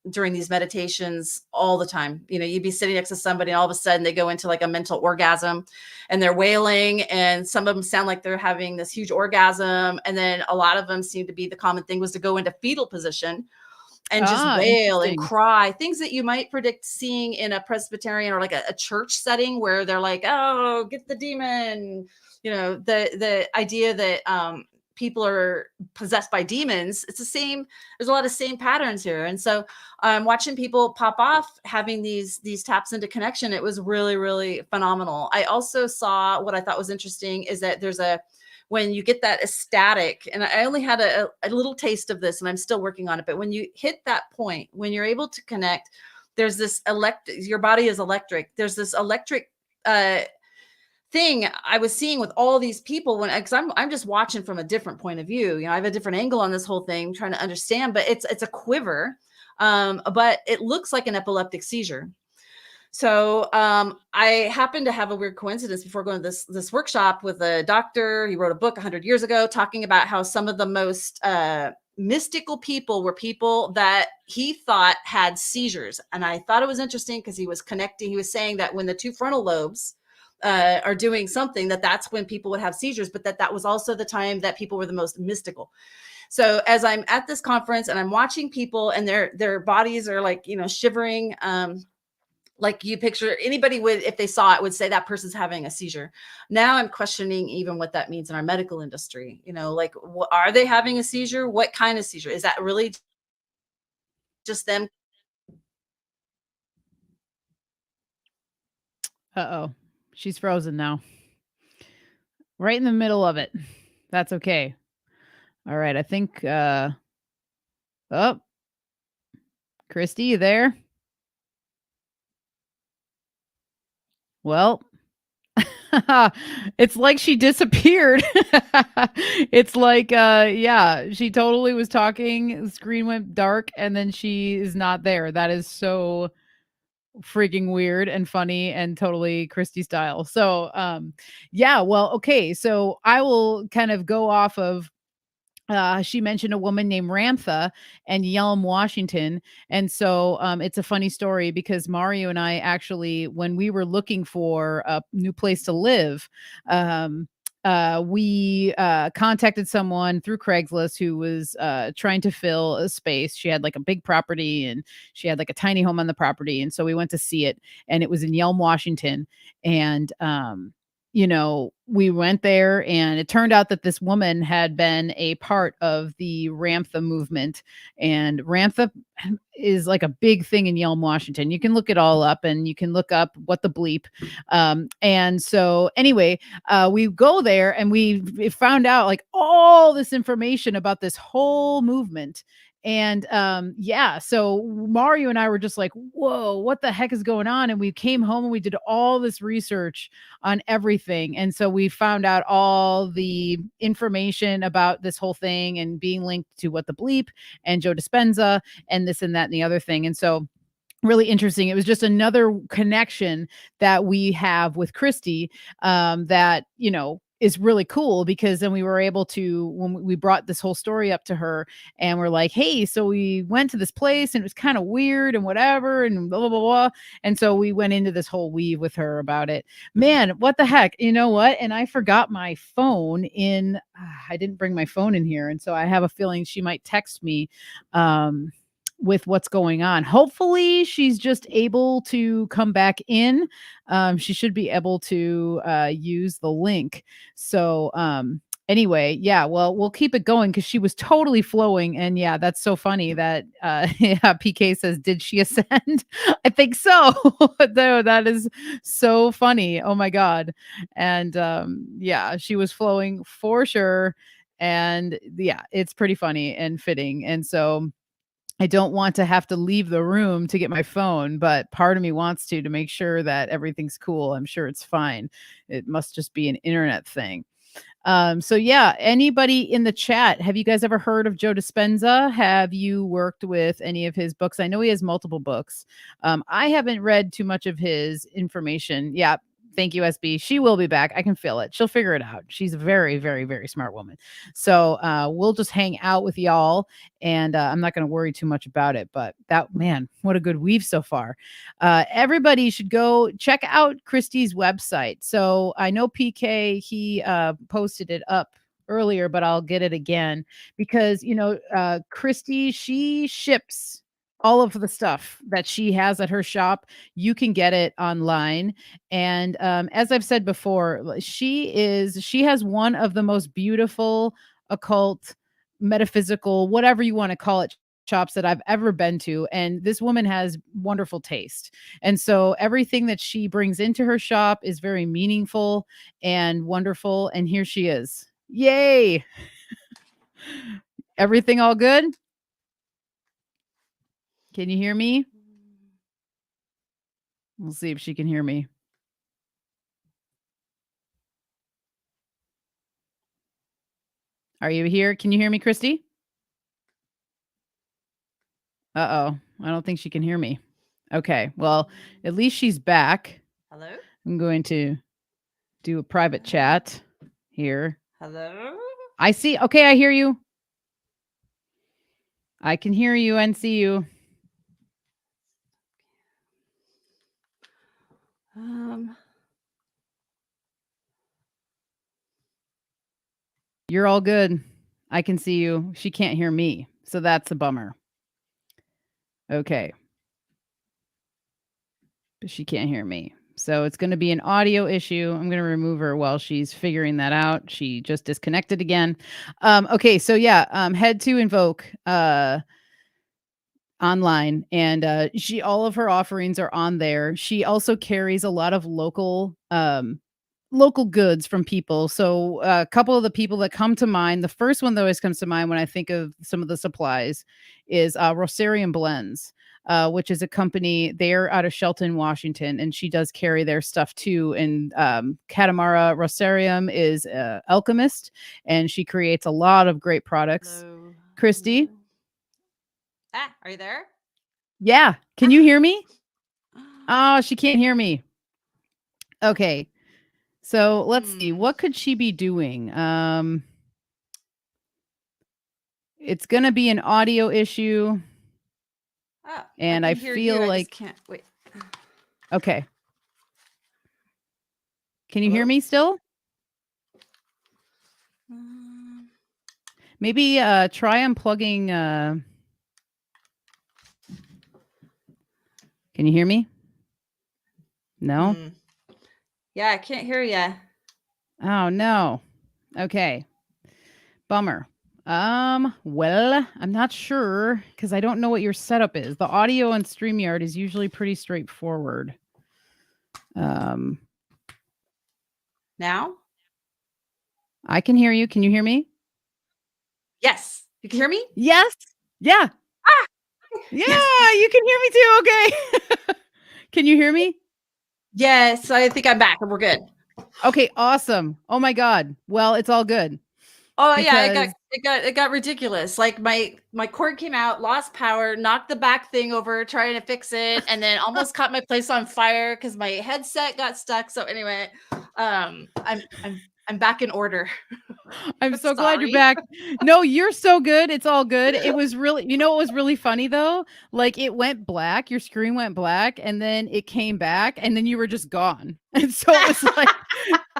during these meditations all the time. You'd be sitting next to somebody, and all of a sudden they go into like a mental orgasm, and they're wailing, and some of them sound like they're having this huge orgasm. And then a lot of them seem to be, the common thing was to go into fetal position and just wail and cry, things that you might predict seeing in a Presbyterian or like a church setting, where they're like, oh, get the demon, the idea that people are possessed by demons. It's the same. There's a lot of same patterns here. And so watching people pop off, having these taps into connection, it was really, really phenomenal. I also saw, what I thought was interesting is that when you get that ecstatic, and I only had a little taste of this, and I'm still working on it, but when you hit that point, when you're able to connect, there's this your body is electric. There's this electric thing I was seeing with all these people, because I'm just watching from a different point of view. I have a different angle on this whole thing, trying to understand, but it's a quiver, but it looks like an epileptic seizure. So I happened to have a weird coincidence before going to this workshop with a doctor. He wrote a book 100 years ago talking about how some of the most mystical people were people that he thought had seizures. And I thought it was interesting because he was saying that when the two frontal lobes are doing something, that's when people would have seizures, but that was also the time that people were the most mystical. So as I'm at this conference and I'm watching people and their bodies are like, shivering, like you picture anybody would, if they saw it, would say that person's having a seizure. Now I'm questioning even what that means in our medical industry. Like, are they having a seizure? What kind of seizure? Is that really just them? Uh-oh. She's frozen now. Right in the middle of it. That's okay. All right, I think oh, Kristie, you there? Well, it's like she disappeared. It's like yeah, she totally was talking, the screen went dark and then she is not there. That is so freaking weird and funny and totally Kristie style. So, yeah, well, okay, so I will kind of go off of she mentioned a woman named Ramtha and Yelm, Washington. And so it's a funny story because Mario and I actually, when we were looking for a new place to live, um, we contacted someone through Craigslist who was trying to fill a space. She had like a big property and she had like a tiny home on the property. And so we went to see it, and it was in Yelm, Washington. And we went there and it turned out that this woman had been a part of the Ramtha movement. And Ramtha is like a big thing in Yelm, Washington. You can look it all up and you can look up what the bleep. And so anyway, we go there and we found out like all this information about this whole movement. And yeah, so Mario and I were just like, whoa, what the heck is going on? And we came home and we did all this research on everything. And so we found out all the information about this whole thing and being linked to what the bleep and Joe Dispenza and this and that and the other thing. And so really interesting. It was just another connection that we have with Kristie, that, is really cool because then we were able to, when we brought this whole story up to her and we're like, hey, so we went to this place and it was kind of weird and whatever and blah, blah, blah, blah. And so we went into this whole weave with her about it. Man, what the heck? You know what? And I forgot my phone I didn't bring my phone in here. And so I have a feeling she might text me. With what's going on. Hopefully, she's just able to come back in. She should be able to use the link. So, anyway, yeah, well, we'll keep it going because she was totally flowing. And yeah, that's so funny that yeah, PK says, did she ascend? I think so. Though that is so funny. Oh my God. And yeah, she was flowing for sure. And yeah, it's pretty funny and fitting. And so I don't want to have to leave the room to get my phone, but part of me wants to make sure that everything's cool. I'm sure it's fine. It must just be an internet thing. So yeah, anybody in the chat, have you guys ever heard of Joe Dispenza? Have you worked with any of his books? I know he has multiple books. I haven't read too much of his information. Yeah. Thank you, SB. She will be back. I can feel it. She'll figure it out. She's a very, very, very smart woman. So we'll just hang out with y'all, and I'm not going to worry too much about it. But that, man, what a good weave so far. Everybody should go check out Kristie's website. So I know PK, he posted it up earlier, but I'll get it again because, Kristie, she ships all of the stuff that she has at her shop. You can get it online. And as I've said before, she has one of the most beautiful occult, metaphysical, whatever you want to call it, shops that I've ever been to. And this woman has wonderful taste. And so everything that she brings into her shop is very meaningful and wonderful. And here she is. Yay. Everything all good? Can you hear me? We'll see if she can hear me. Are you here? Can you hear me, Kristie? Uh-oh. I don't think she can hear me. Okay. Well, at least she's back. Hello? I'm going to do a private chat here. Hello? I see. Okay, I hear you. I can hear you and see you. You're all good. I can see you. She can't hear me. So that's a bummer. Okay. But she can't hear me. So it's going to be an audio issue. I'm going to remove her while she's figuring that out. She just disconnected again. Okay. So yeah, head to Invoke online, and all of her offerings are on there. She also carries a lot of local goods from people. So a couple of the people that come to mind, the first one that always comes to mind when I think of some of the supplies is Rosarium Blends, which is a company. They're out of Shelton, Washington, and she does carry their stuff too. And Katamara Rosarium is alchemist, and she creates a lot of great products. Hello. Kristie? Hello. Are you there? Yeah. Can you hear me? Oh, she can't hear me. Okay. So let's see. What could she be doing? It's going to be an audio issue. And I feel like... can't wait. Okay. Can you hear me still? Maybe try unplugging. Can you hear me? No? Yeah, I can't hear you. Oh, no. Okay. Bummer. Well, I'm not sure because I don't know what your setup is. The audio on StreamYard is usually pretty straightforward. Now? I can hear you. Can you hear me? Yes. You can hear me? Yes. Yeah. Yeah, yes. You can hear me too. Okay. Can you hear me? Yes, I think I'm back and we're good. Okay, awesome. Oh my God. Well, it's all good. Oh yeah, it got ridiculous. Like my cord came out, lost power, knocked the back thing over trying to fix it, and then almost caught my place on fire because my headset got stuck. So anyway, I'm back in order. I'm so glad you're back. No, you're so good. It's all good. It was really, what was really funny though? Like it went black, your screen went black, and then it came back, and then you were just gone. And so it was like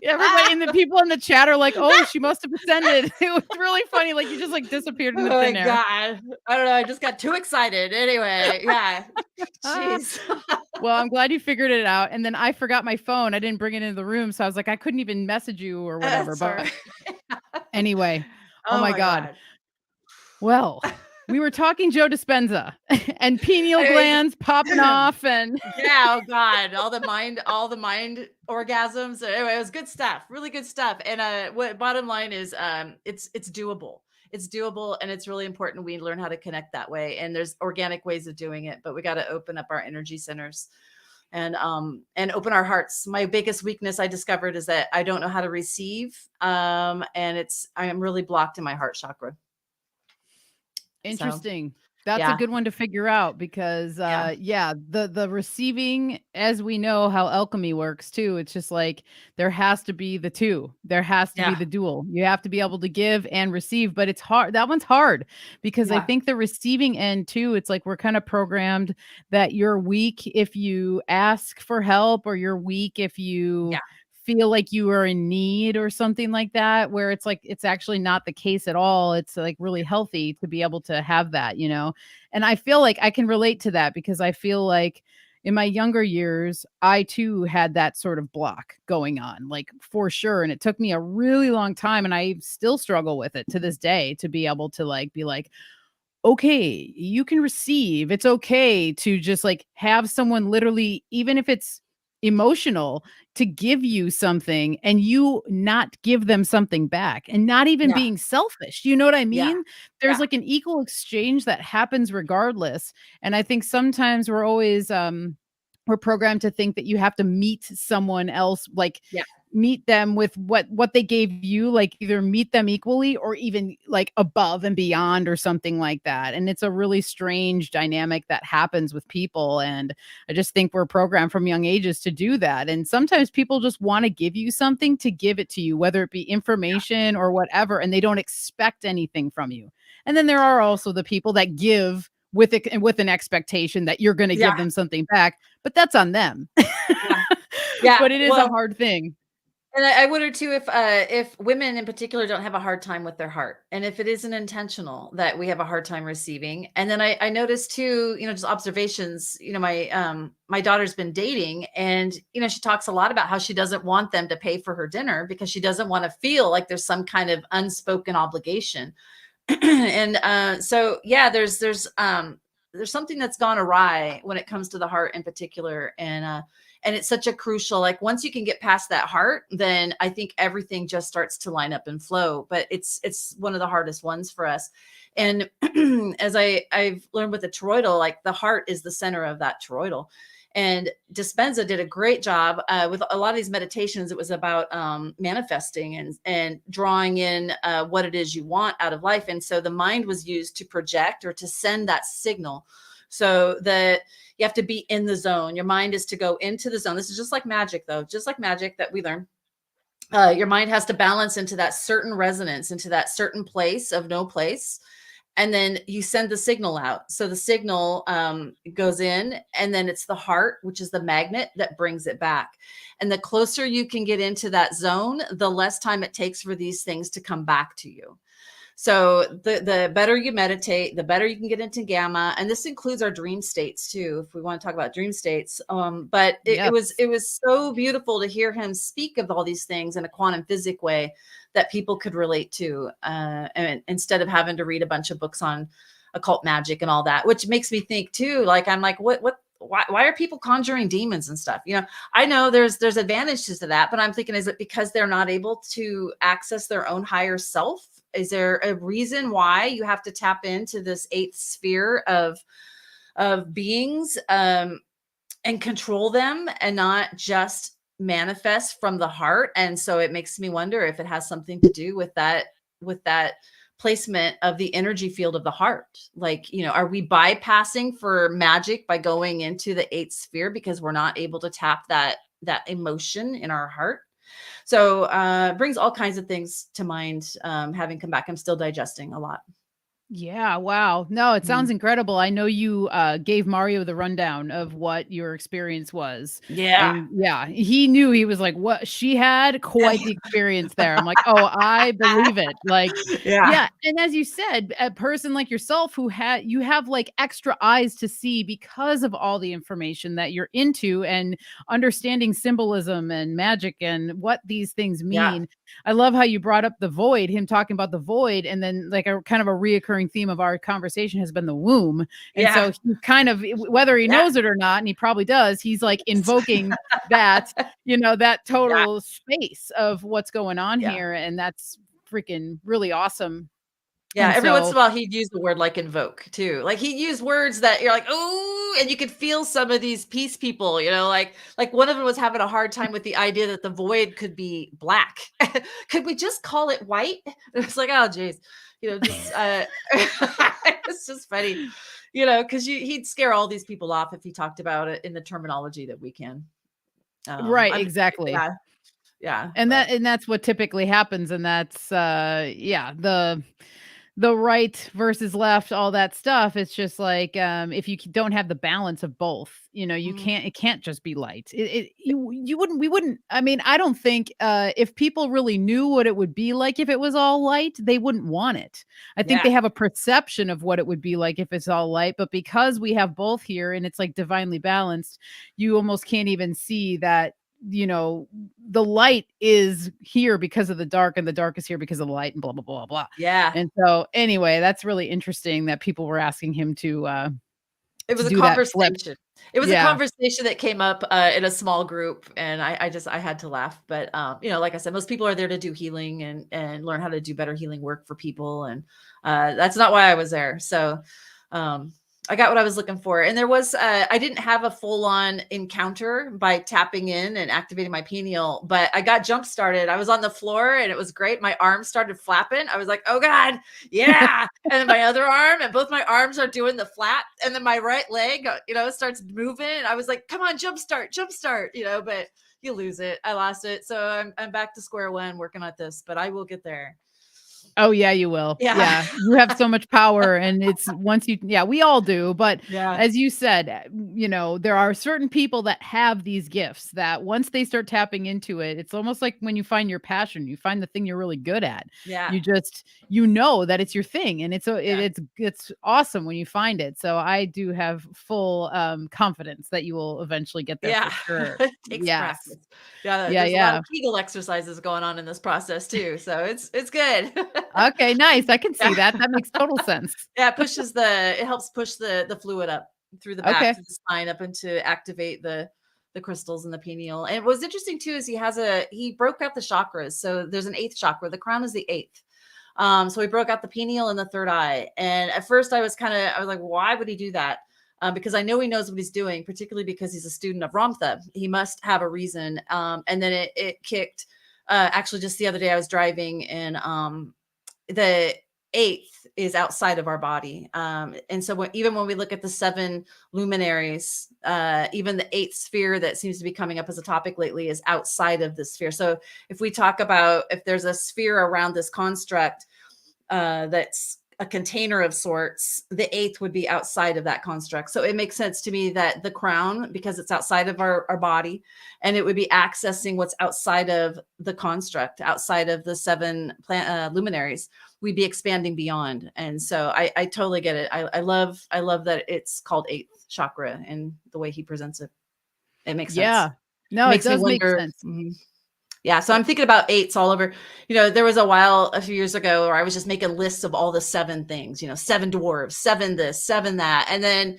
everybody and the people in the chat are like, "Oh, she must have ascended." It was really funny. Like you just like disappeared in the thin air. Oh my God. I don't know. I just got too excited. Anyway, yeah. Jeez. Well, I'm glad you figured it out. And then I forgot my phone. I didn't bring it into the room. So I was like, I couldn't even message you or whatever. But anyway, oh my God. Well, we were talking Joe Dispenza and pineal glands popping off and yeah, oh God, all the mind orgasms. Anyway, it was good stuff, really good stuff. And what bottom line is it's doable. It's doable, and it's really important we learn how to connect that way. And there's organic ways of doing it, but we got to open up our energy centers and open our hearts. My biggest weakness I discovered is that I don't know how to receive. And I am really blocked in my heart chakra. Interesting. So, that's a good one to figure out because the receiving, as we know how alchemy works too, it's just like there has to be the two. There has to be the dual. You have to be able to give and receive, but it's hard. That one's hard because I think the receiving end too, it's like we're kind of programmed that you're weak if you ask for help, or you're weak if you feel like you are in need or something like that, where it's like it's actually not the case at all. It's like really healthy to be able to have that, and I feel like I can relate to that because I feel like in my younger years I too had that sort of block going on, like for sure, and it took me a really long time, and I still struggle with it to this day, to be able to like be like, okay, you can receive. It's okay to just like have someone literally, even if it's emotional, to give you something and you not give them something back, and not even being selfish. You know what I mean? There's like an equal exchange that happens regardless. And I think sometimes we're always we're programmed to think that you have to meet someone else, like meet them with what they gave you, like either meet them equally or even like above and beyond or something like that. And it's a really strange dynamic that happens with people. And I just think we're programmed from young ages to do that. And sometimes people just want to give you something to give it to you, whether it be information or whatever, and they don't expect anything from you. And then there are also the people that give with it and with an expectation that you're going to give them something back, but that's on them. But it is a hard thing. And I wonder too if women in particular don't have a hard time with their heart, and if it isn't intentional that we have a hard time receiving. And then I noticed too, just observations. My daughter's been dating, and she talks a lot about how she doesn't want them to pay for her dinner because she doesn't want to feel like there's some kind of unspoken obligation. And so yeah, there's something that's gone awry when it comes to the heart in particular. And it's such a crucial, like once you can get past that heart, then I think everything just starts to line up and flow. But it's one of the hardest ones for us. And as I've learned with the toroidal, like the heart is the center of that toroidal. And Dispenza did a great job with a lot of these meditations. It was about manifesting and drawing in what it is you want out of life. And so the mind was used to project or to send that signal, so that you have to be in the zone. Your mind is to go into the zone. This is just like magic, though, just like magic that we learn. Your mind has to balance into that certain resonance, into that certain place of no place. And then you send the signal out. So the signal goes in, and then it's the heart, which is the magnet that brings it back. And the closer you can get into that zone, the less time it takes for these things to come back to you. So the better you meditate, the better you can get into gamma. And this includes our dream states too, if we want to talk about dream states. But it was so beautiful to hear him speak of all these things in a quantum physic way that people could relate to, and instead of having to read a bunch of books on occult magic and all that, which makes me think too, like, I'm like, why are people conjuring demons and stuff? I know there's advantages to that, but I'm thinking, is it because they're not able to access their own higher self? Is there a reason why you have to tap into this eighth sphere of beings and control them, and not just manifest from the heart? And so it makes me wonder if it has something to do with that placement of the energy field of the heart. Like, are we bypassing for magic by going into the eighth sphere because we're not able to tap that emotion in our heart? So brings all kinds of things to mind, having come back. I'm still digesting a lot. Yeah, wow. No, it sounds incredible. I know you gave Mario the rundown of what your experience was. Yeah. And yeah, he knew. He was like, "What? She had quite the experience there." I'm like, "Oh, I believe it." Like, Yeah. yeah, and as you said, a person like yourself who you have like extra eyes to see because of all the information that you're into and understanding symbolism and magic and what these things Yeah. mean. I love how you brought up the void, him talking about the void, and then like a kind of a reoccurring theme of our conversation has been the womb. And Yeah. so he kind of, whether he Yeah. knows it or not, and he probably does, he's like invoking that, that Yeah. total space of what's going on Yeah. here. And that's freaking really awesome. Yeah. And Every once so, in a while, he'd use the word like invoke too. Like he'd use words that you're like, oh, and you could feel some of these peace people, like one of them was having a hard time with the idea that the void could be black. Could we just call it white? It's like, oh, geez, just, it's just funny, because he'd scare all these people off if he talked about it in the terminology that we can. right, I'm, exactly. yeah, yeah. And But that's what typically happens. And that's, yeah, the right versus left, all that stuff. It's just like, if you don't have the balance of both, you mm, can't, it can't just be light. We wouldn't, I mean, I don't think, if people really knew what it would be like if it was all light, they wouldn't want it. I think yeah, they have a perception of what it would be like if it's all light, but because we have both here and it's like divinely balanced, you almost can't even see that, the light is here because of the dark and the dark is here because of the light and blah, blah, blah, blah. yeah. And so anyway, that's really interesting that people were asking him It to was a do that flip. conversation. It was a Yeah. conversation that came up, in a small group, and I had to laugh, but, like I said, most people are there to do healing and learn how to do better healing work for people, and, that's not why I was there. So, I got what I was looking for, and there was, I didn't have a full-on encounter by tapping in and activating my pineal, but I got jump started. I was on the floor, and it was great. My arms started flapping. I was like, "Oh god, yeah," and then my other arm, and both my arms are doing the flap, and then my right leg, starts moving. I was like, "Come on, jump start," but you lose it. I lost it. So I'm back to square one working at this, but I will get there. Oh, yeah, you will. Yeah. Yeah, you have so much power, and it's once you yeah, we all do, but Yeah. as you said, there are certain people that have these gifts that once they start tapping into it, it's almost like when you find your passion, you find the thing you're really good at. Yeah. You just you know that it's your thing, and Yeah. it's awesome when you find it. So I do have full confidence that you will eventually get there for Yeah. sure. It takes Yes. practice. Yeah, Yeah, there's a lot of yeah. Kegel exercises going on in this process too, so it's good. Okay, nice. I can see Yeah. that. That makes total sense. Yeah, it helps push the fluid up through the back, Okay. through the spine, up into activate the crystals in the pineal. And what's interesting too is he broke out the chakras. So there's an eighth chakra. The crown is the eighth. So he broke out the pineal and the third eye. And at first I was like, why would he do that? Because I know he knows what he's doing, particularly because he's a student of Ramtha. He must have a reason. And then it kicked. Actually, just the other day I was driving, and the eighth is outside of our body. And so even when we look at the seven luminaries, even the eighth sphere that seems to be coming up as a topic lately is outside of the sphere. So if we talk about if there's a sphere around this construct, that's a container of sorts, the eighth would be outside of that construct. So it makes sense to me that the crown, because it's outside of our body, and it would be accessing what's outside of the construct, outside of the seven luminaries, we'd be expanding beyond. And so I totally get it. I love that it's called eighth chakra and the way he presents it. It makes sense. Yeah. It No, it makes me does make wonder. sense. Yeah, so I'm thinking about eights all over. There was a while a few years ago where I was just making lists of all the seven things, seven dwarves, seven this, seven that. And then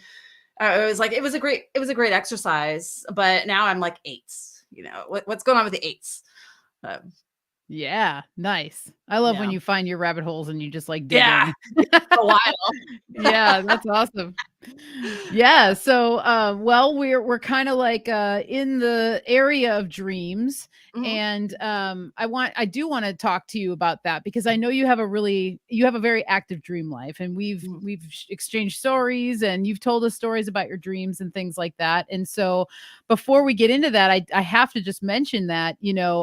it was like it was a great exercise, but now I'm like eights. What's going on with the eights? Um, Yeah, nice. I love when yeah. you find your rabbit holes and you just, like, dig Yeah. in. For a while. Yeah, that's awesome. Yeah, Yeah. so, well, we're kinda like, in the area of dreams, Mhm. and, I do wanna talk to you about that because I know you have a very active dream life, and Mhm. we've exchanged stories, and you've told us stories about your dreams and things like that, and so, before we get into that, I have to just mention that,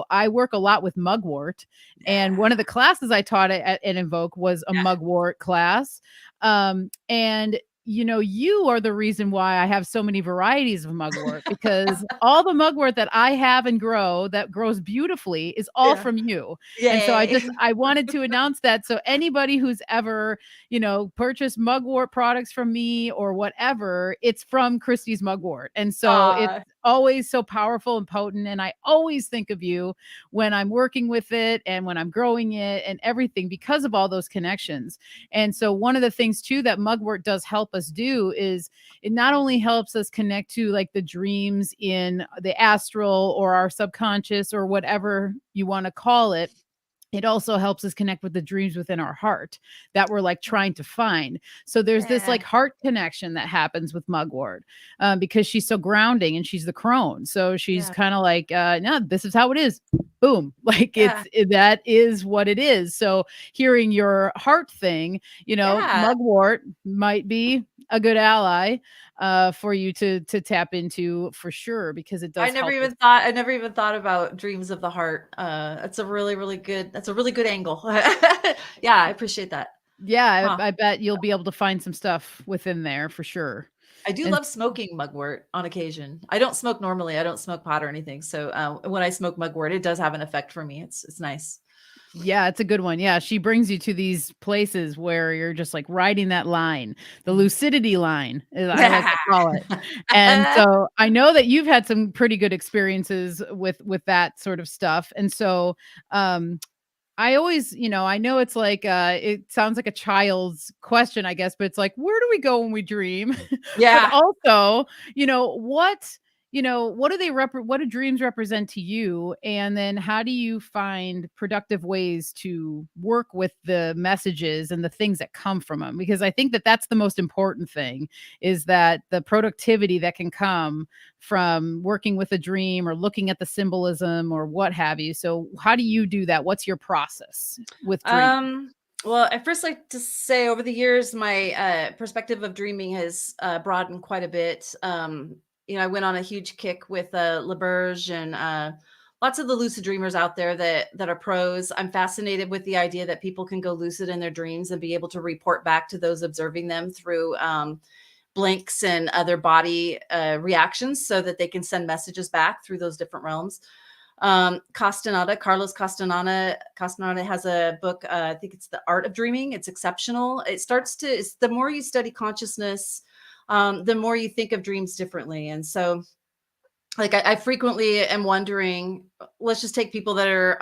I work a lot with mugwort, and Yeah. one of the classes I taught at Invoke was a Yeah. mugwort class, and you are the reason why I have so many varieties of mugwort because all the mugwort that I have and grow that grows beautifully is all Yeah. from you. And so Yay. I wanted to announce that so anybody who's ever, purchased mugwort products from me or whatever, it's from Kristie's mugwort. And so it's Aw. always so powerful and potent, and I always think of you when I'm working with it and when I'm growing it and everything because of all those connections. And so one of the things too that mugwort does help us do is it not only helps us connect to like the dreams in the astral or our subconscious or whatever you want to call it, it also helps us connect with the dreams within our heart that we're like trying to find. So there's this Yeah. like heart connection that happens with mugwort because she's so grounding and she's the crone. So she's Yeah. kind of like, no, this is how it is. Boom. Like Yeah. that is what it is. So hearing your heart thing, Yeah. mugwort might be a good ally for you to tap into for sure because it does help with. I never even thought about dreams of the heart. That's a really good angle. Yeah, I appreciate that. Yeah, Huh. I bet you'll be able to find some stuff within there for sure. I do And love smoking mugwort on occasion. I don't smoke normally. I don't smoke pot or anything. So when I smoke mugwort, it does have an effect for me. It's nice. yeah, it's a good one. Yeah, she brings you to these places where you're just like riding that line, the Mhm. lucidity line, as I like Yeah. to call it. And so I know that you've had some pretty good experiences with that sort of stuff. And so I always, I know it's like it sounds like a child's question, I guess, but it's like, where do we go when we dream? But Yeah. also, what do what do dreams represent to you? And then how do you find productive ways to work with the messages and the things that come from them? Because I think that that's the most important thing is that the productivity that can come from working with a dream or looking at the symbolism or what have you. So how do you do that? What's your process with dreams? Um, well, I first like to say over the years, my perspective of dreaming has broadened quite a bit. I went on a huge kick with LaBerge and lots of the lucid dreamers out there that are pros. I'm fascinated with the idea that people can go lucid in their dreams and be able to report back to those observing them through blinks and other body reactions, so that they can send messages back through those different realms. Carlos Castaneda has a book. I think it's The Art of Dreaming. It's exceptional. It's the more you study consciousness, the more you think of dreams differently. And so, like, I frequently am wondering, let's just take people that are,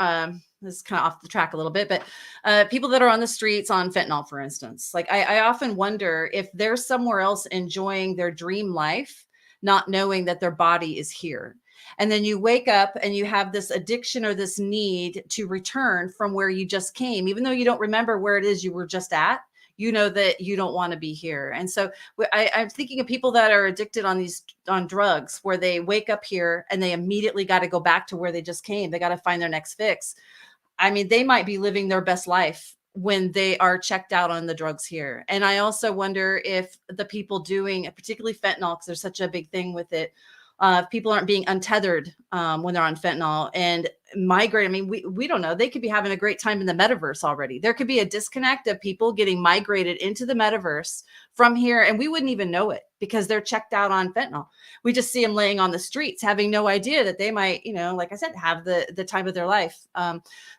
this is kind of off the track a little bit, but people that are on the streets on fentanyl, for instance. Like, I often wonder if they're somewhere else enjoying their dream life, not knowing that their body is here. And then you wake up and you have this addiction or this need to return from where you just came, even though you don't remember where it is you were just at. You know that you don't want to be here. And so I'm thinking of people that are addicted on drugs, where they wake up here and they immediately got to go back to where they just came. They got to find their next fix. I mean, they might be living their best life when they are checked out on the drugs here. And I also wonder if the people doing, particularly fentanyl, because there's such a big thing with it, people aren't being untethered when they're on fentanyl and migrate. I mean, we don't know. They could be having a great time in the metaverse already. There could be a disconnect of people getting migrated into the metaverse from here, and we wouldn't even know it because they're checked out on fentanyl. We just see them laying on the streets, having no idea that they might, like I said, have the time of their life.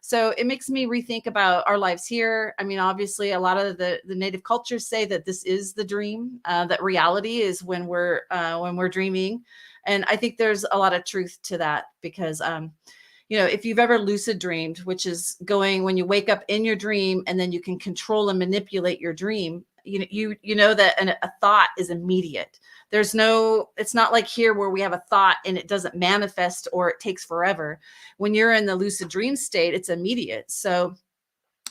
So it makes me rethink about our lives here. I mean, obviously, a lot of the native cultures say that this is the dream, that reality is when we're dreaming. And I think there's a lot of truth to that, because if you've ever lucid dreamed, which is going when you wake up in your dream and then you can control and manipulate your dream, you know that a thought is immediate. It's not like here where we have a thought and it doesn't manifest or it takes forever. When you're in the lucid dream state, it's immediate. So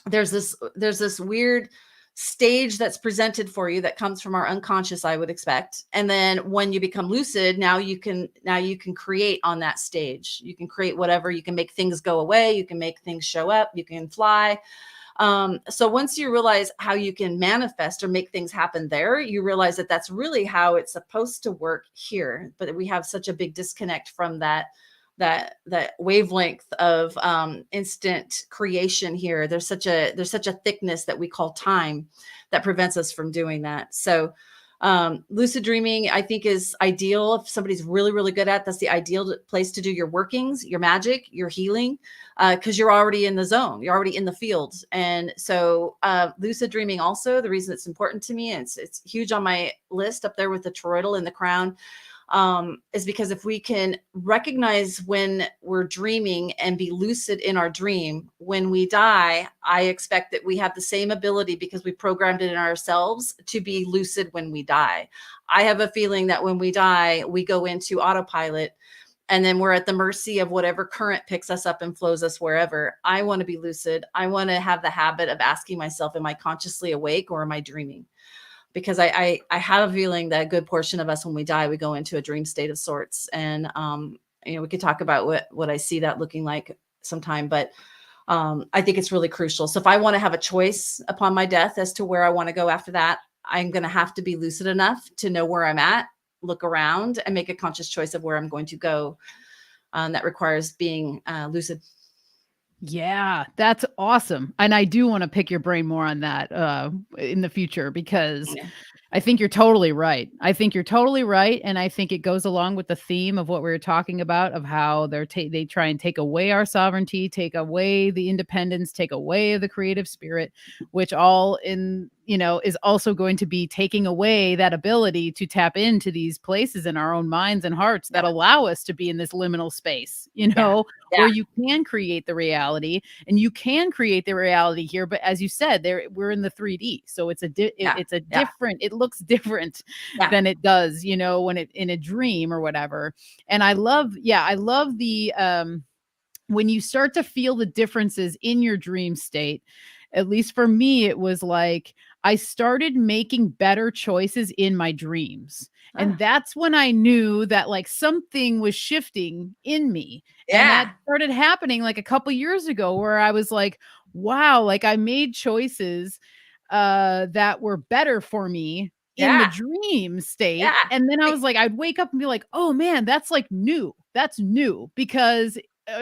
there's this weird stage that's presented for you that comes from our unconscious, I would expect. And then when you become lucid, now you can create on that stage. You can create whatever. You can make things go away. You can make things show up. You can fly. So once you realize how you can manifest or make things happen there, you realize that that's really how it's supposed to work here. But we have such a big disconnect from that wavelength of instant creation here. There's such a thickness that we call time that prevents us from doing that. So lucid dreaming, I think, is ideal if somebody's really, really good at. That's the ideal place to do your workings, your magic, your healing, because you're already in the zone. You're already in the field. And so lucid dreaming also, the reason it's important to me, and it's huge on my list up there with the toroidal and the crown, is because if we can recognize when we're dreaming and be lucid in our dream, when we die, I expect that we have the same ability, because we programmed it in ourselves, to be lucid when we die. I have a feeling that when we die, we go into autopilot, and then we're at the mercy of whatever current picks us up and flows us wherever. I want to be lucid. I want to have the habit of asking myself, am I consciously awake or am I dreaming? Because I have a feeling that a good portion of us, when we die, we go into a dream state of sorts. And, we could talk about what I see that looking like sometime, but I think it's really crucial. So if I want to have a choice upon my death as to where I want to go after that, I'm going to have to be lucid enough to know where I'm at, look around, and make a conscious choice of where I'm going to go. That requires being lucid. Yeah, that's awesome. And I do want to pick your brain more on that in the future, because I think you're totally right. And I think it goes along with the theme of what we were talking about, of how they try and take away our sovereignty, take away the independence, take away the creative spirit, which all is also going to be taking away that ability to tap into these places in our own minds and hearts that allow us to be in this liminal space, where you can create the reality, and you can create the reality here. But as you said, we're in the 3D. So it's different, it looks different than it does, when it in a dream or whatever. And I love the, when you start to feel the differences in your dream state. At least for me, it was like I started making better choices in my dreams. And that's when I knew that, like, something was shifting in me. And that started happening like a couple years ago, where I was like, wow, like I made choices that were better for me in the dream state. And then I was like, I'd wake up and be like, oh man, that's like new. That's new, because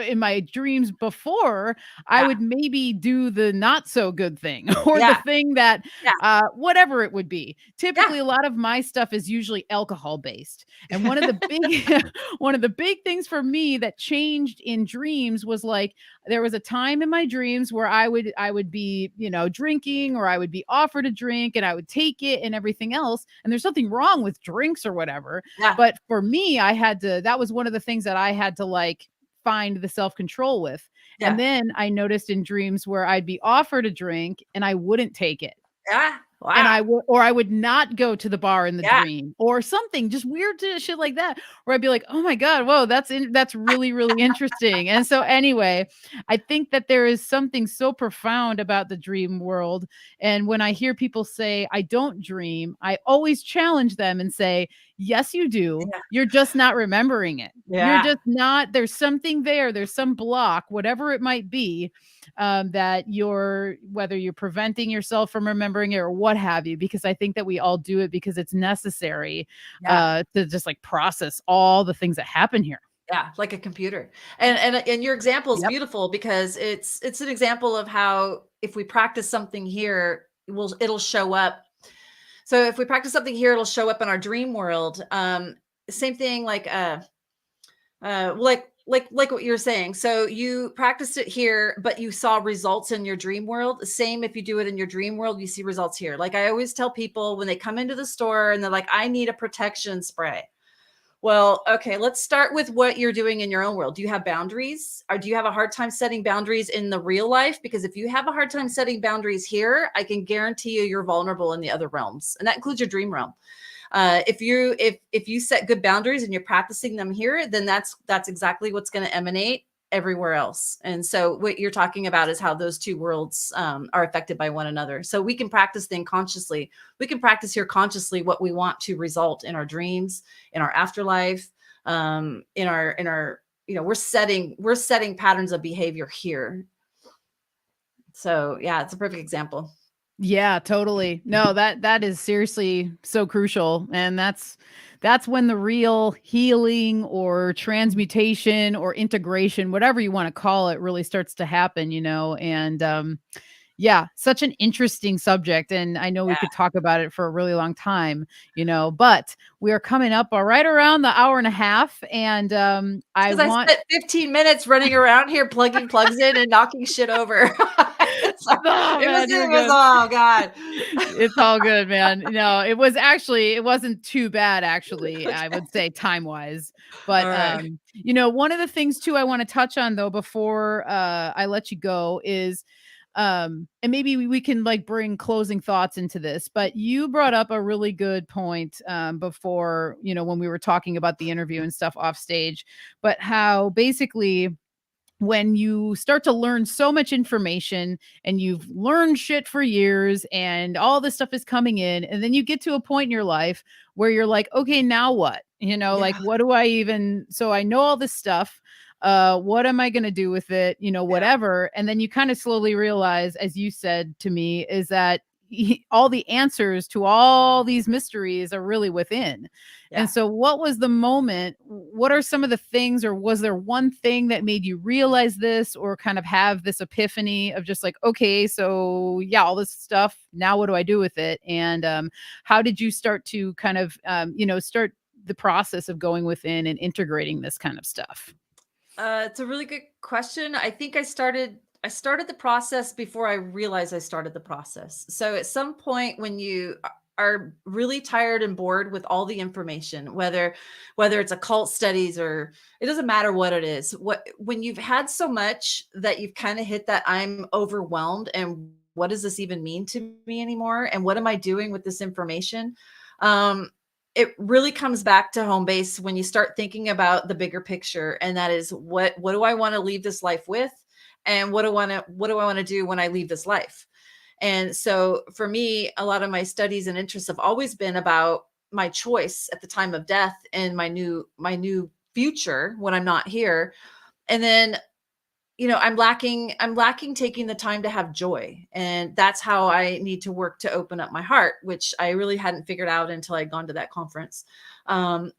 in my dreams before, I Yeah. would maybe do the not so good thing or the Yeah. thing that, Yeah. whatever it would be. Yeah. Typically, a lot of my stuff is usually alcohol based. And one of the big, one of the big things for me that changed in dreams was like, there was a time in my dreams where I would be, drinking, or I would be offered a drink and I would take it and everything else. And there's nothing wrong with drinks or whatever. Yeah. But for me, that was one of the things that I had to like find the self-control with. And Yeah. then I noticed in dreams where I'd be offered a drink and I wouldn't take it. Yeah. And Wow. I would not go to the bar in the Yeah. dream or something, just weird shit like that, where I'd be like, "Oh my God, whoa, that's really, really interesting." And so anyway, I think that there is something so profound about the dream world. And when I hear people say, "I don't dream," I always challenge them and say, "Yes, you do. Yeah. You're just not remembering it. You're Yeah. just not, there's something there, there's some block, whatever it might be, that whether you're preventing yourself from remembering it or what have you, because I think that we all do it because it's necessary Yeah. to just like process all the things that happen here. Yeah, like a computer. And your example is Yep. beautiful because it's an example of how if we practice something here, it'll show up. So if we practice something here, it'll show up in our dream world. Same thing like what you're saying. So you practiced it here, but you saw results in your dream world. Same if you do it in your dream world, you see results here. Like I always tell people when they come into the store and they're like, I need a protection spray. Well, okay, let's start with what you're doing in your own world. Do you have boundaries? Or do you have a hard time setting boundaries in the real life? Because if you have a hard time setting boundaries here, I can guarantee you're vulnerable in the other realms, and that includes your dream realm. If you set good boundaries and you're practicing them here, then that's exactly what's going to emanate everywhere else. And so what you're talking about is how those two worlds are affected by one another. So we can practice things consciously. We can practice here consciously what we want to result in our dreams, in our afterlife, in our we're setting patterns of behavior here. So yeah, it's a perfect example. Yeah, totally. No, that is seriously so crucial. And that's when the real healing or transmutation or integration, whatever you want to call it, really starts to happen, and yeah, such an interesting subject. And I know we Yeah. could talk about it for a really long time, but we are coming up right around the hour and a half. And I Because I want spent 15 minutes running around here plugging plugs in and knocking shit over. So, oh man, you're it was good. oh god. It's all good, man. No, it wasn't too bad actually, I Okay. would say time-wise. All But right. one of the things too I want to touch on though before I let you go is and maybe we can like bring closing thoughts into this, but you brought up a really good point before, when we were talking about the interview and stuff off stage, but how basically when you start to learn so much information and you've learned shit for years and all this stuff is coming in, and then you get to a point in your life where you're like, okay, now what? Yeah. Like what do I even, so I know all this stuff. What am I going to do with it? Yeah. Whatever. And then you kind of slowly realize, as you said to me, is that all the answers to all these mysteries are really within. And Yeah. so what was the moment? What are some of the things, or was there one thing that made you realize this or kind of have this epiphany of just like, okay, so yeah, all this stuff, now what do I do with it? And how did you start to kind of, start the process of going within and integrating this kind of stuff? It's a really good question. I think I started the process before I realized I started the process. So at some point when you are really tired and bored with all the information, whether it's occult studies or it doesn't matter what it is, when you've had so much that you've kind of hit that I'm overwhelmed and what does this even mean to me anymore? And what am I doing with this information? Um, it really comes back to home base when you start thinking about the bigger picture, and that is what do I want to leave this life with, and what do I want to do when I leave this life. And so for me, a lot of my studies and interests have always been about my choice at the time of death and my new future when I'm not here. And then I'm lacking taking the time to have joy. And that's how I need to work to open up my heart, which I really hadn't figured out until I'd gone to that conference.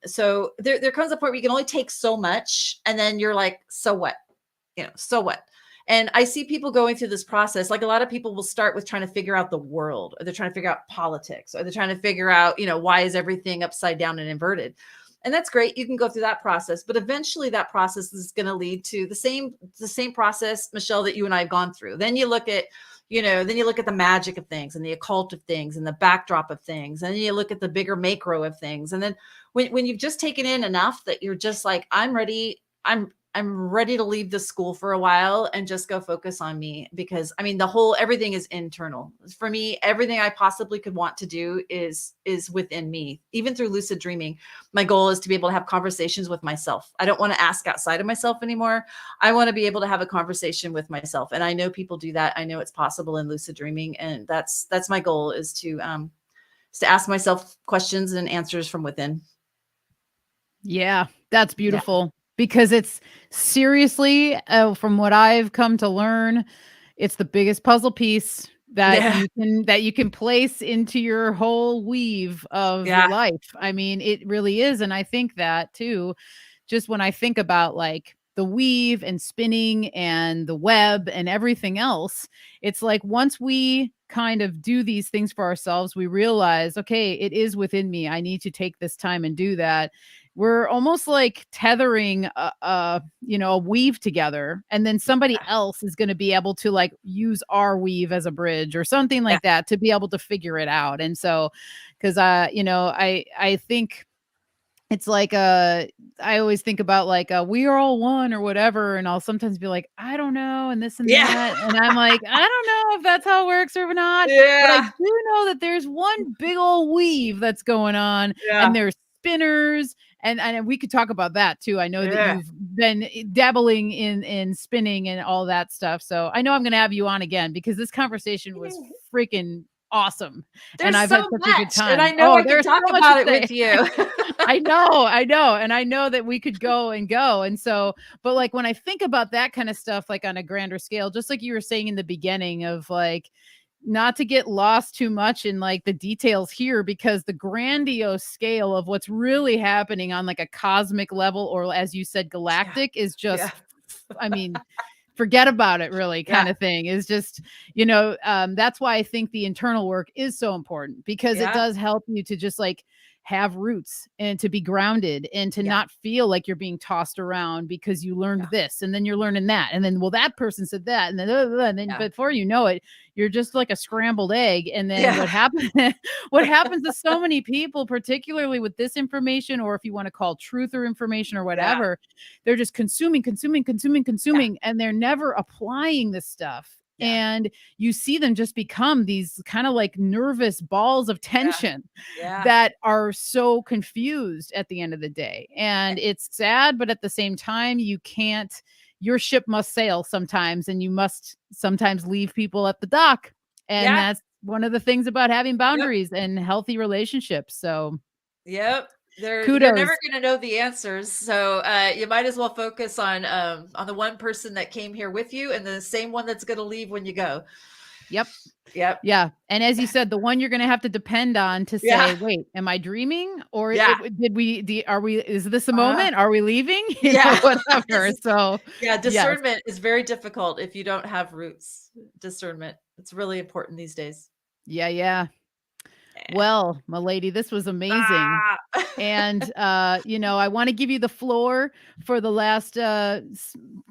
So there comes a point where you can only take so much, and then you're like, so what? so what? And I see people going through this process. Like a lot of people will start with trying to figure out the world, or they're trying to figure out politics, or they're trying to figure out, why is everything upside down and inverted? And that's great. You can go through that process, but eventually that process is going to lead to the same process, Michelle, that you and I have gone through. Then you look at, the magic of things and the occult of things and the backdrop of things. And then you look at the bigger macro of things. And then when you've just taken in enough that you're just like, I'm ready. I'm ready to leave the school for a while and just go focus on me, because everything is internal for me. Everything I possibly could want to do is within me. Even through lucid dreaming, my goal is to be able to have conversations with myself. I don't want to ask outside of myself anymore. I want to be able to have a conversation with myself. And I know people do that. I know it's possible in lucid dreaming. And that's my goal, is to ask myself questions and answers from within. Yeah, that's beautiful. Because it's seriously, from what I've come to learn, it's the biggest puzzle piece that you can place into your whole weave of your life. I mean, it really is. And I think that too, just when I think about like the weave and spinning and the web and everything else, it's like once we kind of do these things for ourselves, we realize, okay, it is within me. I need to take this time and do that. We're almost like tethering a weave together, and then somebody else is going to be able to like use our weave as a bridge or something like that to be able to figure it out. And so, because I think it's like I always think about like we are all one or whatever, and I'll sometimes be like, I don't know, and this and that, and I'm like, I don't know if that's how it works or not, but I do know that there's one big old weave that's going on, and there's spinners, and we could talk about that too. I know that you've been dabbling in spinning and all that stuff, so I know I'm going to have you on again, because this conversation was freaking awesome. There's and I've had such a good time. And I know I can talk about it with you. I know. And I know that we could go. And so, but like when I think about that kind of stuff, like on a grander scale, just like you were saying in the beginning of like, not to get lost too much in like the details here, because the grandiose scale of what's really happening on like a cosmic level, or as you said, galactic, is just, I mean, forget about it, really, kind of thing. Is just, that's why I think the internal work is so important, because it does help you to just like have roots and to be grounded and to not feel like you're being tossed around because you learned this and then you're learning that. And then, well, that person said that. And then before you know it, you're just like a scrambled egg. And then what happens to so many people, particularly with this information, or if you want to call truth or information or whatever, they're just consuming, and they're never applying this stuff. And you see them just become these kind of like nervous balls of tension that are so confused at the end of the day. And it's sad, but at the same time, your ship must sail sometimes, and you must sometimes leave people at the dock. And that's one of the things about having boundaries and healthy relationships. So, you're never going to know the answers. So you might as well focus on the one person that came here with you, and the same one that's going to leave when you go. Yep. Yeah. And as you said, the one you're going to have to depend on to say, wait, am I dreaming? Or is this a moment? Are we leaving? Whatever. So discernment is very difficult if you don't have roots. Discernment. It's really important these days. Yeah. Well, my lady, this was amazing. And, I want to give you the floor for the last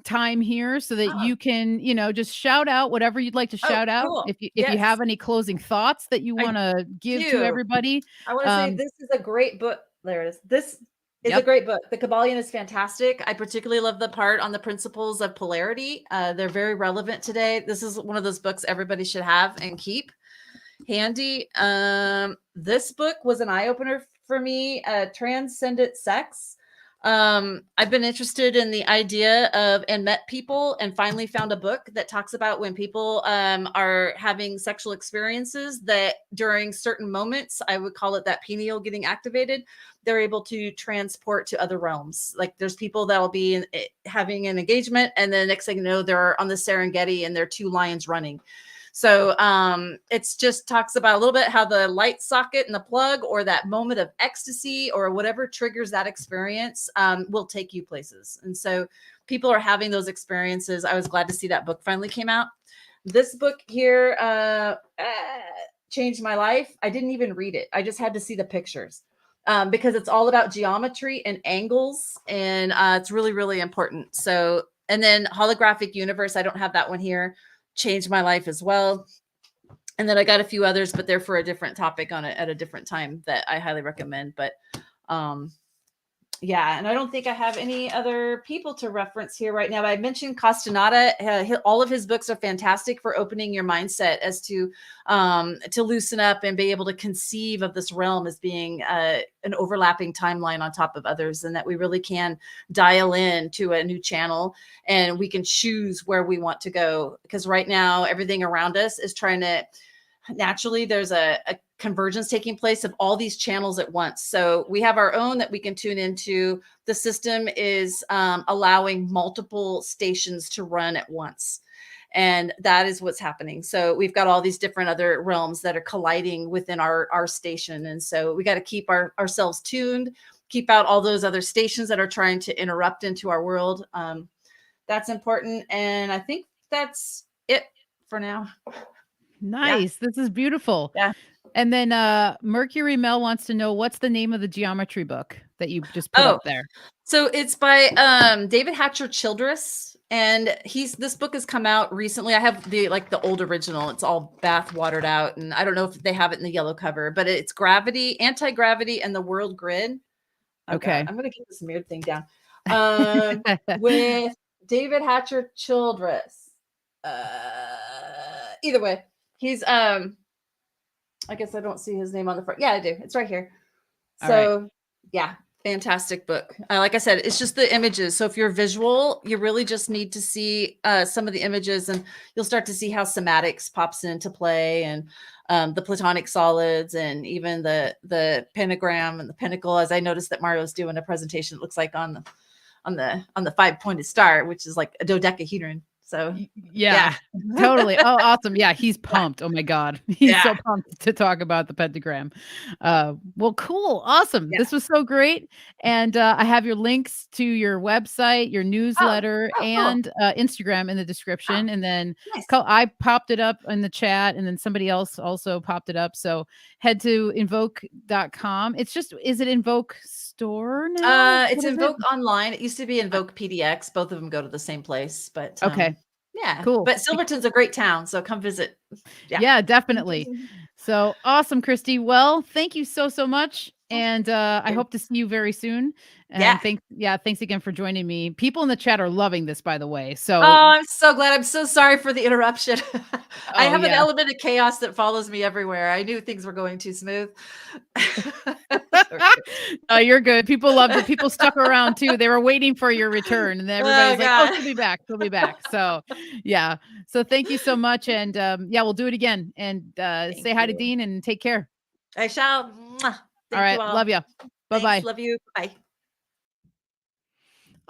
time here, so that you can, just shout out whatever you'd like to shout out. Cool. If you have any closing thoughts that you want to give to everybody. I want to say this is a great book. There it is. This is a great book. The Kabbalion is fantastic. I particularly love the part on the principles of polarity. They're very relevant today. This is one of those books everybody should have and keep handy. This book was an eye-opener for me. Transcendent Sex. I've been interested in the idea of and met people, and finally found a book that talks about when people are having sexual experiences, that during certain moments, I would call it that pineal getting activated, they're able to transport to other realms. Like there's people that will be having an engagement, and then next thing you know, they're on the Serengeti and there are two lions running. So it's just talks about a little bit how the light socket and the plug, or that moment of ecstasy, or whatever triggers that experience, will take you places. And so people are having those experiences. I was glad to see that book finally came out. This book here changed my life. I didn't even read it. I just had to see the pictures. Because it's all about geometry and angles, and it's really, really important. So, and then Holographic Universe, I don't have that one here, changed my life as well. And then I got a few others, but they're for a different topic on it at a different time that I highly recommend. But yeah, and I don't think I have any other people to reference here right now. I mentioned Castaneda. All of his books are fantastic for opening your mindset as to loosen up and be able to conceive of this realm as being an overlapping timeline on top of others, and that we really can dial in to a new channel, and we can choose where we want to go. Because right now, everything around us is trying to, naturally, there's a convergence taking place of all these channels at once. So we have our own that we can tune into. The system is allowing multiple stations to run at once. And that is what's happening. So we've got all these different other realms that are colliding within our station. And so we got to keep ourselves tuned, keep out all those other stations that are trying to interrupt into our world. That's important. And I think that's it for now. Nice. Yeah. This is beautiful. Yeah. And then Mercury Mel wants to know, what's the name of the geometry book that you just put up there? So it's by David Hatcher Childress, and this book has come out recently. I have the old original. It's all bath watered out, and I don't know if they have it in the yellow cover, but it's Gravity, Anti-Gravity, and the World Grid. Okay. I'm gonna keep this mirrored thing down. With David Hatcher Childress. Either way, he's I guess I don't see his name on the front. Yeah, I do. It's right here. So yeah, fantastic book. Like I said, it's just the images. So if you're visual, you really just need to see some of the images, and you'll start to see how somatics pops into play, and the platonic solids, and even the pentagram and the pentacle. As I noticed that Mario's doing a presentation, it looks like on the 5-pointed star, which is like a dodecahedron. So yeah. Totally. Oh, awesome. Yeah, he's pumped. Oh my God. He's so pumped to talk about the pentagram. Well, cool. Awesome. This was so great. And I have your links to your website, your newsletter, and Instagram in the description. And then I popped it up in the chat, and then somebody else also popped it up. So head to invoke.com. Is it Invoke store now? It's Invoke online. It used to be Invoke PDX. Both of them go to the same place, but yeah, cool. But Silverton's a great town, so come visit. Yeah, definitely. So awesome, Kristie. Well, thank you so much, and I hope to see you very soon. And thanks again for joining me. People in the chat are loving this, by the way. So I'm so glad. I'm so sorry for the interruption. I have an element of chaos that follows me everywhere. I knew things were going too smooth. Oh, you're good. People loved it. People stuck around too. They were waiting for your return, and everybody's like, "Oh, she'll be back. She'll be back." So, yeah. So thank you so much, and we'll do it again. And say hi to Dean and take care. I shall. All right, love you. Bye-bye. Love you. Bye.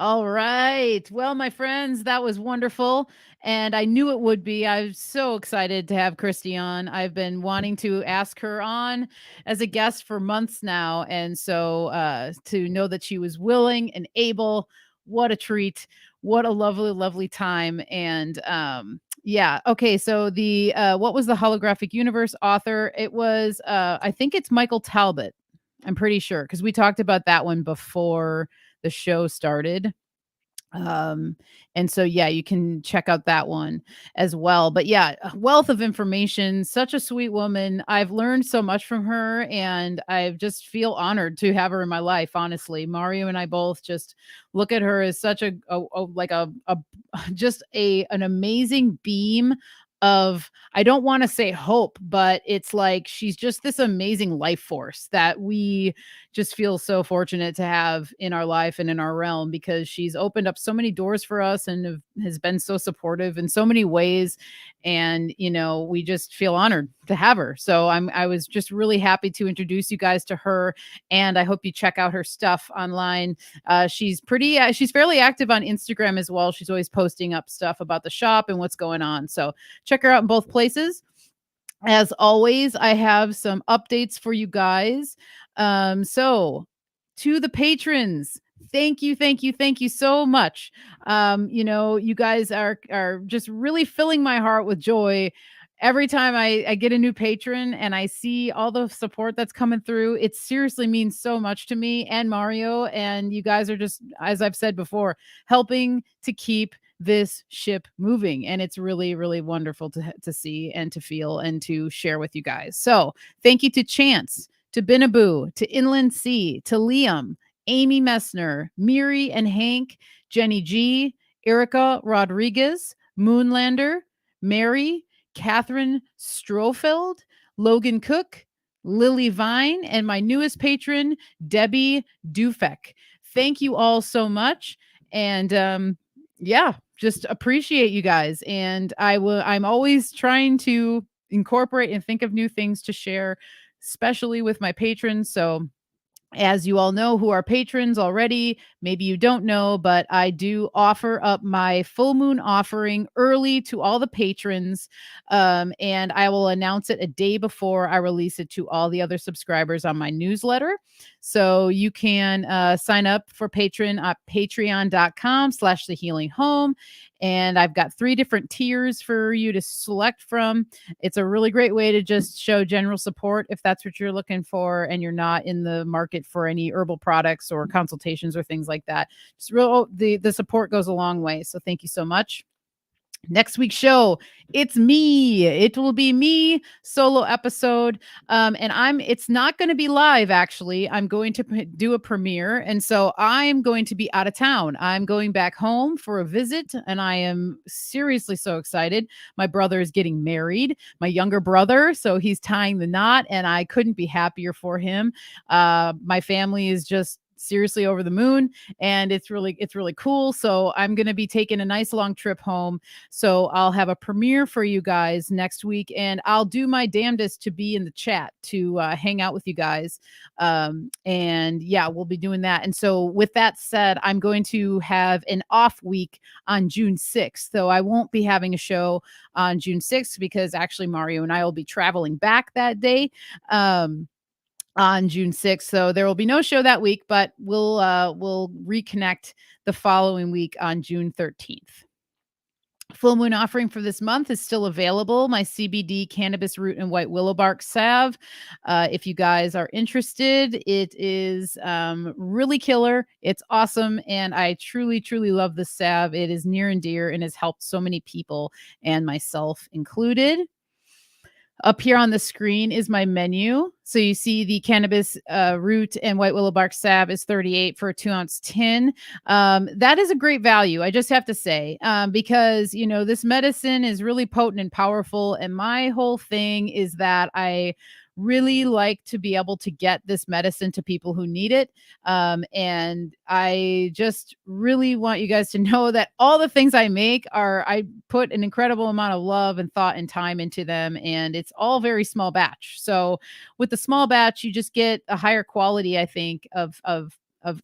All right. Well, my friends, that was wonderful. And I knew it would be. I was so excited to have Kristie on. I've been wanting to ask her on as a guest for months now. And so to know that she was willing and able, what a treat. What a lovely, lovely time. And okay. So what was the Holographic Universe author? It was, I think it's Michael Talbot. I'm pretty sure, because we talked about that one before the show started. And so, you can check out that one as well. But a wealth of information, such a sweet woman. I've learned so much from her, and I just feel honored to have her in my life. Honestly, Mario and I both just look at her as such an amazing beam of, I don't want to say hope, but it's like she's just this amazing life force that we just feel so fortunate to have in our life and in our realm, because she's opened up so many doors for us and has been so supportive in so many ways. And, we just feel honored to have her. So I was just really happy to introduce you guys to her. And I hope you check out her stuff online. She's fairly active on Instagram as well. She's always posting up stuff about the shop and what's going on. So check her out in both places. As always, I have some updates for you guys. So to the patrons, thank you so much. You guys are just really filling my heart with joy. Every time I get a new patron and I see all the support that's coming through, it seriously means so much to me and Mario. And you guys are just, as I've said before, helping to keep this ship moving. And it's really, really wonderful to see and to feel and to share with you guys. So thank you to Chance, to Binaboo, to Inland Sea, to Liam, Amy Messner, Miri and Hank, Jenny G, Erica Rodriguez, Moonlander, Mary, Catherine Strofeld, Logan Cook, Lily Vine, and my newest patron, Debbie Dufek. Thank you all so much. And just appreciate you guys. And I'm always trying to incorporate and think of new things to share, especially with my patrons. So as you all know who are patrons already, maybe you don't know, but I do offer up my full moon offering early to all the patrons. And I will announce it a day before I release it to all the other subscribers on my newsletter. So you can sign up for patron at patreon.com/thehealinghome. And I've got 3 different tiers for you to select from. It's a really great way to just show general support if that's what you're looking for and you're not in the market for any herbal products or consultations or things like that. Just the support goes a long way. So thank you so much. Next week's show, it's me. It will be me solo episode. And it's not going to be live. Actually, I'm going to do a premiere. And so I'm going to be out of town. I'm going back home for a visit and I am seriously so excited. My brother is getting married, my younger brother. So he's tying the knot and I couldn't be happier for him. My family is just seriously over the moon and it's really cool. So I'm going to be taking a nice long trip home. So I'll have a premiere for you guys next week and I'll do my damnedest to be in the chat to hang out with you guys. And yeah, we'll be doing that. And so with that said, I'm going to have an off week on June 6th. So I won't be having a show on June 6th because actually Mario and I will be traveling back that day. On June 6th. So there will be no show that week, but we'll reconnect the following week on June 13th. Full moon offering for this month is still available. My CBD cannabis root and white willow bark salve. If you guys are interested, it is really killer. It's awesome. And I truly, truly love this salve. It is near and dear and has helped so many people and myself included. Up here on the screen is my menu. So you see the cannabis root and white willow bark salve is $38 for a 2-ounce tin. That is a great value, I just have to say, because, this medicine is really potent and powerful. And my whole thing is that I really like to be able to get this medicine to people who need it. And I just really want you guys to know that all the things I make I put an incredible amount of love and thought and time into them. And it's all very small batch. So with the small batch, you just get a higher quality, I think, of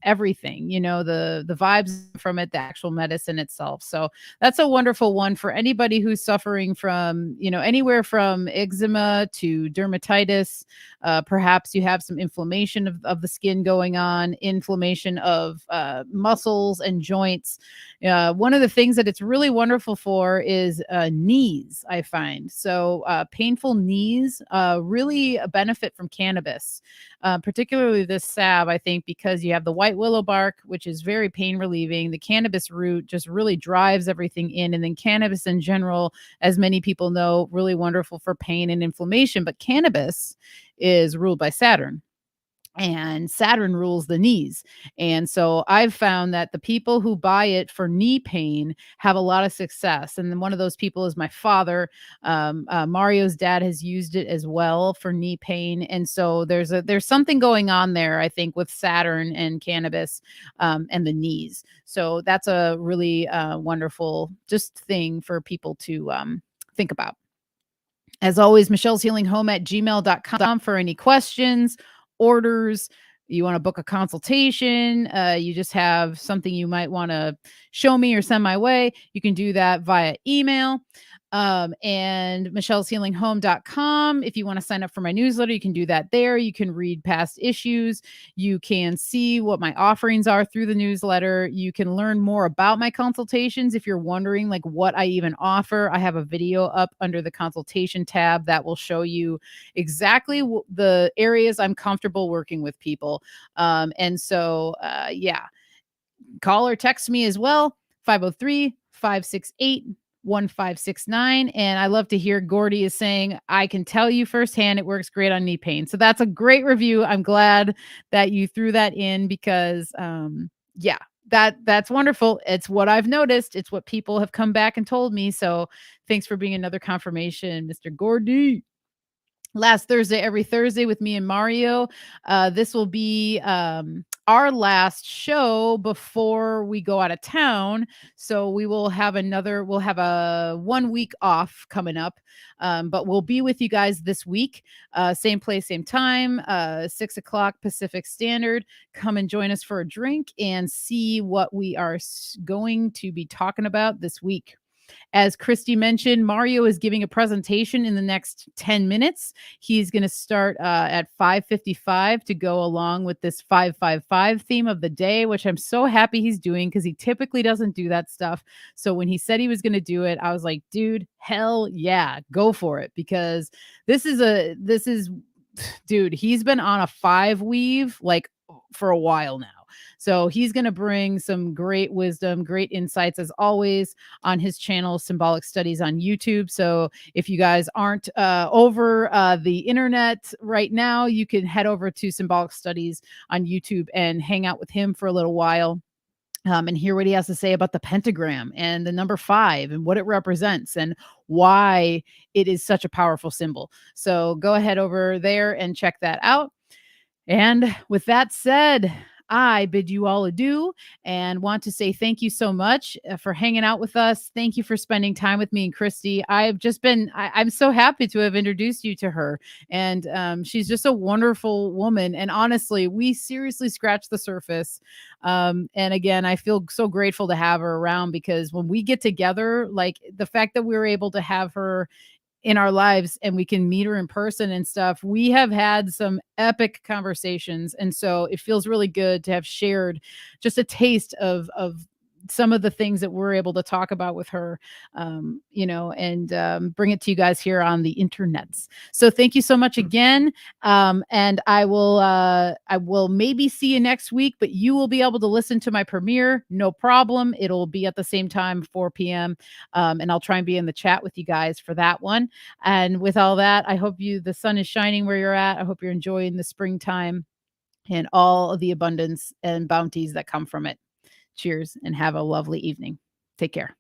everything, the vibes from it, the actual medicine itself. So that's a wonderful one for anybody who's suffering from, anywhere from eczema to dermatitis. Perhaps you have some inflammation of the skin going on, inflammation of muscles and joints. One of the things that it's really wonderful for is knees, I find. So painful knees really benefit from cannabis. Particularly this salve, I think, because you have the white willow bark, which is very pain relieving. The cannabis root just really drives everything in. And then cannabis in general, as many people know, really wonderful for pain and inflammation. But cannabis is ruled by Saturn. And Saturn rules the knees. And so I've found that the people who buy it for knee pain have a lot of success. And then one of those people is my father. Mario's dad has used it as well for knee pain. And so there's something going on there, I think, with Saturn and cannabis and the knees. So that's a really wonderful just thing for people to think about. As always, michelleshealinghome@gmail.com for any questions, orders. You want to book a consultation, you just have something you might want to show me or send my way, you can do that via email. And michelleshealinghome.com. If you want to sign up for my newsletter, you can do that there. You can read past issues. You can see what my offerings are through the newsletter. You can learn more about my consultations. If you're wondering like what I even offer, I have a video up under the consultation tab that will show you exactly the areas I'm comfortable working with people. And so, yeah, call or text me as well, 503-568-1569. And I love to hear Gordy is saying, I can tell you firsthand it works great on knee pain. So that's a great review. I'm glad that you threw that in because yeah, that's wonderful. It's what I've noticed. It's what people have come back and told me. So thanks for being another confirmation, Mr. Gordy. Last Thursday, every Thursday with me and Mario. This will be our last show before we go out of town. So we'll have a 1 week off coming up. But we'll be with you guys this week. Same place, same time, 6:00 Pacific Standard. Come and join us for a drink and see what we are going to be talking about this week. As Kristie mentioned, Mario is giving a presentation in the next 10 minutes. He's going to start at 5:55 to go along with this 555 theme of the day, which I'm so happy he's doing because he typically doesn't do that stuff. So when he said he was going to do it, I was like, dude, hell yeah, go for it. Because dude, he's been on a 5 weave like for a while now. So he's going to bring some great wisdom, great insights as always on his channel, Symbolic Studies on YouTube. So if you guys aren't over the internet right now, you can head over to Symbolic Studies on YouTube and hang out with him for a little while. And hear what he has to say about the pentagram and the number 5 and what it represents and why it is such a powerful symbol. So go ahead over there and check that out. And with that said, I bid you all adieu and want to say thank you so much for hanging out with us. Thank you for spending time with me and Kristie. I'm so happy to have introduced you to her. And she's just a wonderful woman. And honestly, we seriously scratched the surface. And again, I feel so grateful to have her around because when we get together, like the fact that we were able to have her in our lives and we can meet her in person and stuff, we have had some epic conversations. And so it feels really good to have shared just a taste of some of the things that we're able to talk about with her, and bring it to you guys here on the internets. So thank you so much again. And I will maybe see you next week, but you will be able to listen to my premiere. No problem. It'll be at the same time, 4 p.m. And I'll try and be in the chat with you guys for that one. And with all that, I hope the sun is shining where you're at. I hope you're enjoying the springtime and all of the abundance and bounties that come from it. Cheers and have a lovely evening. Take care.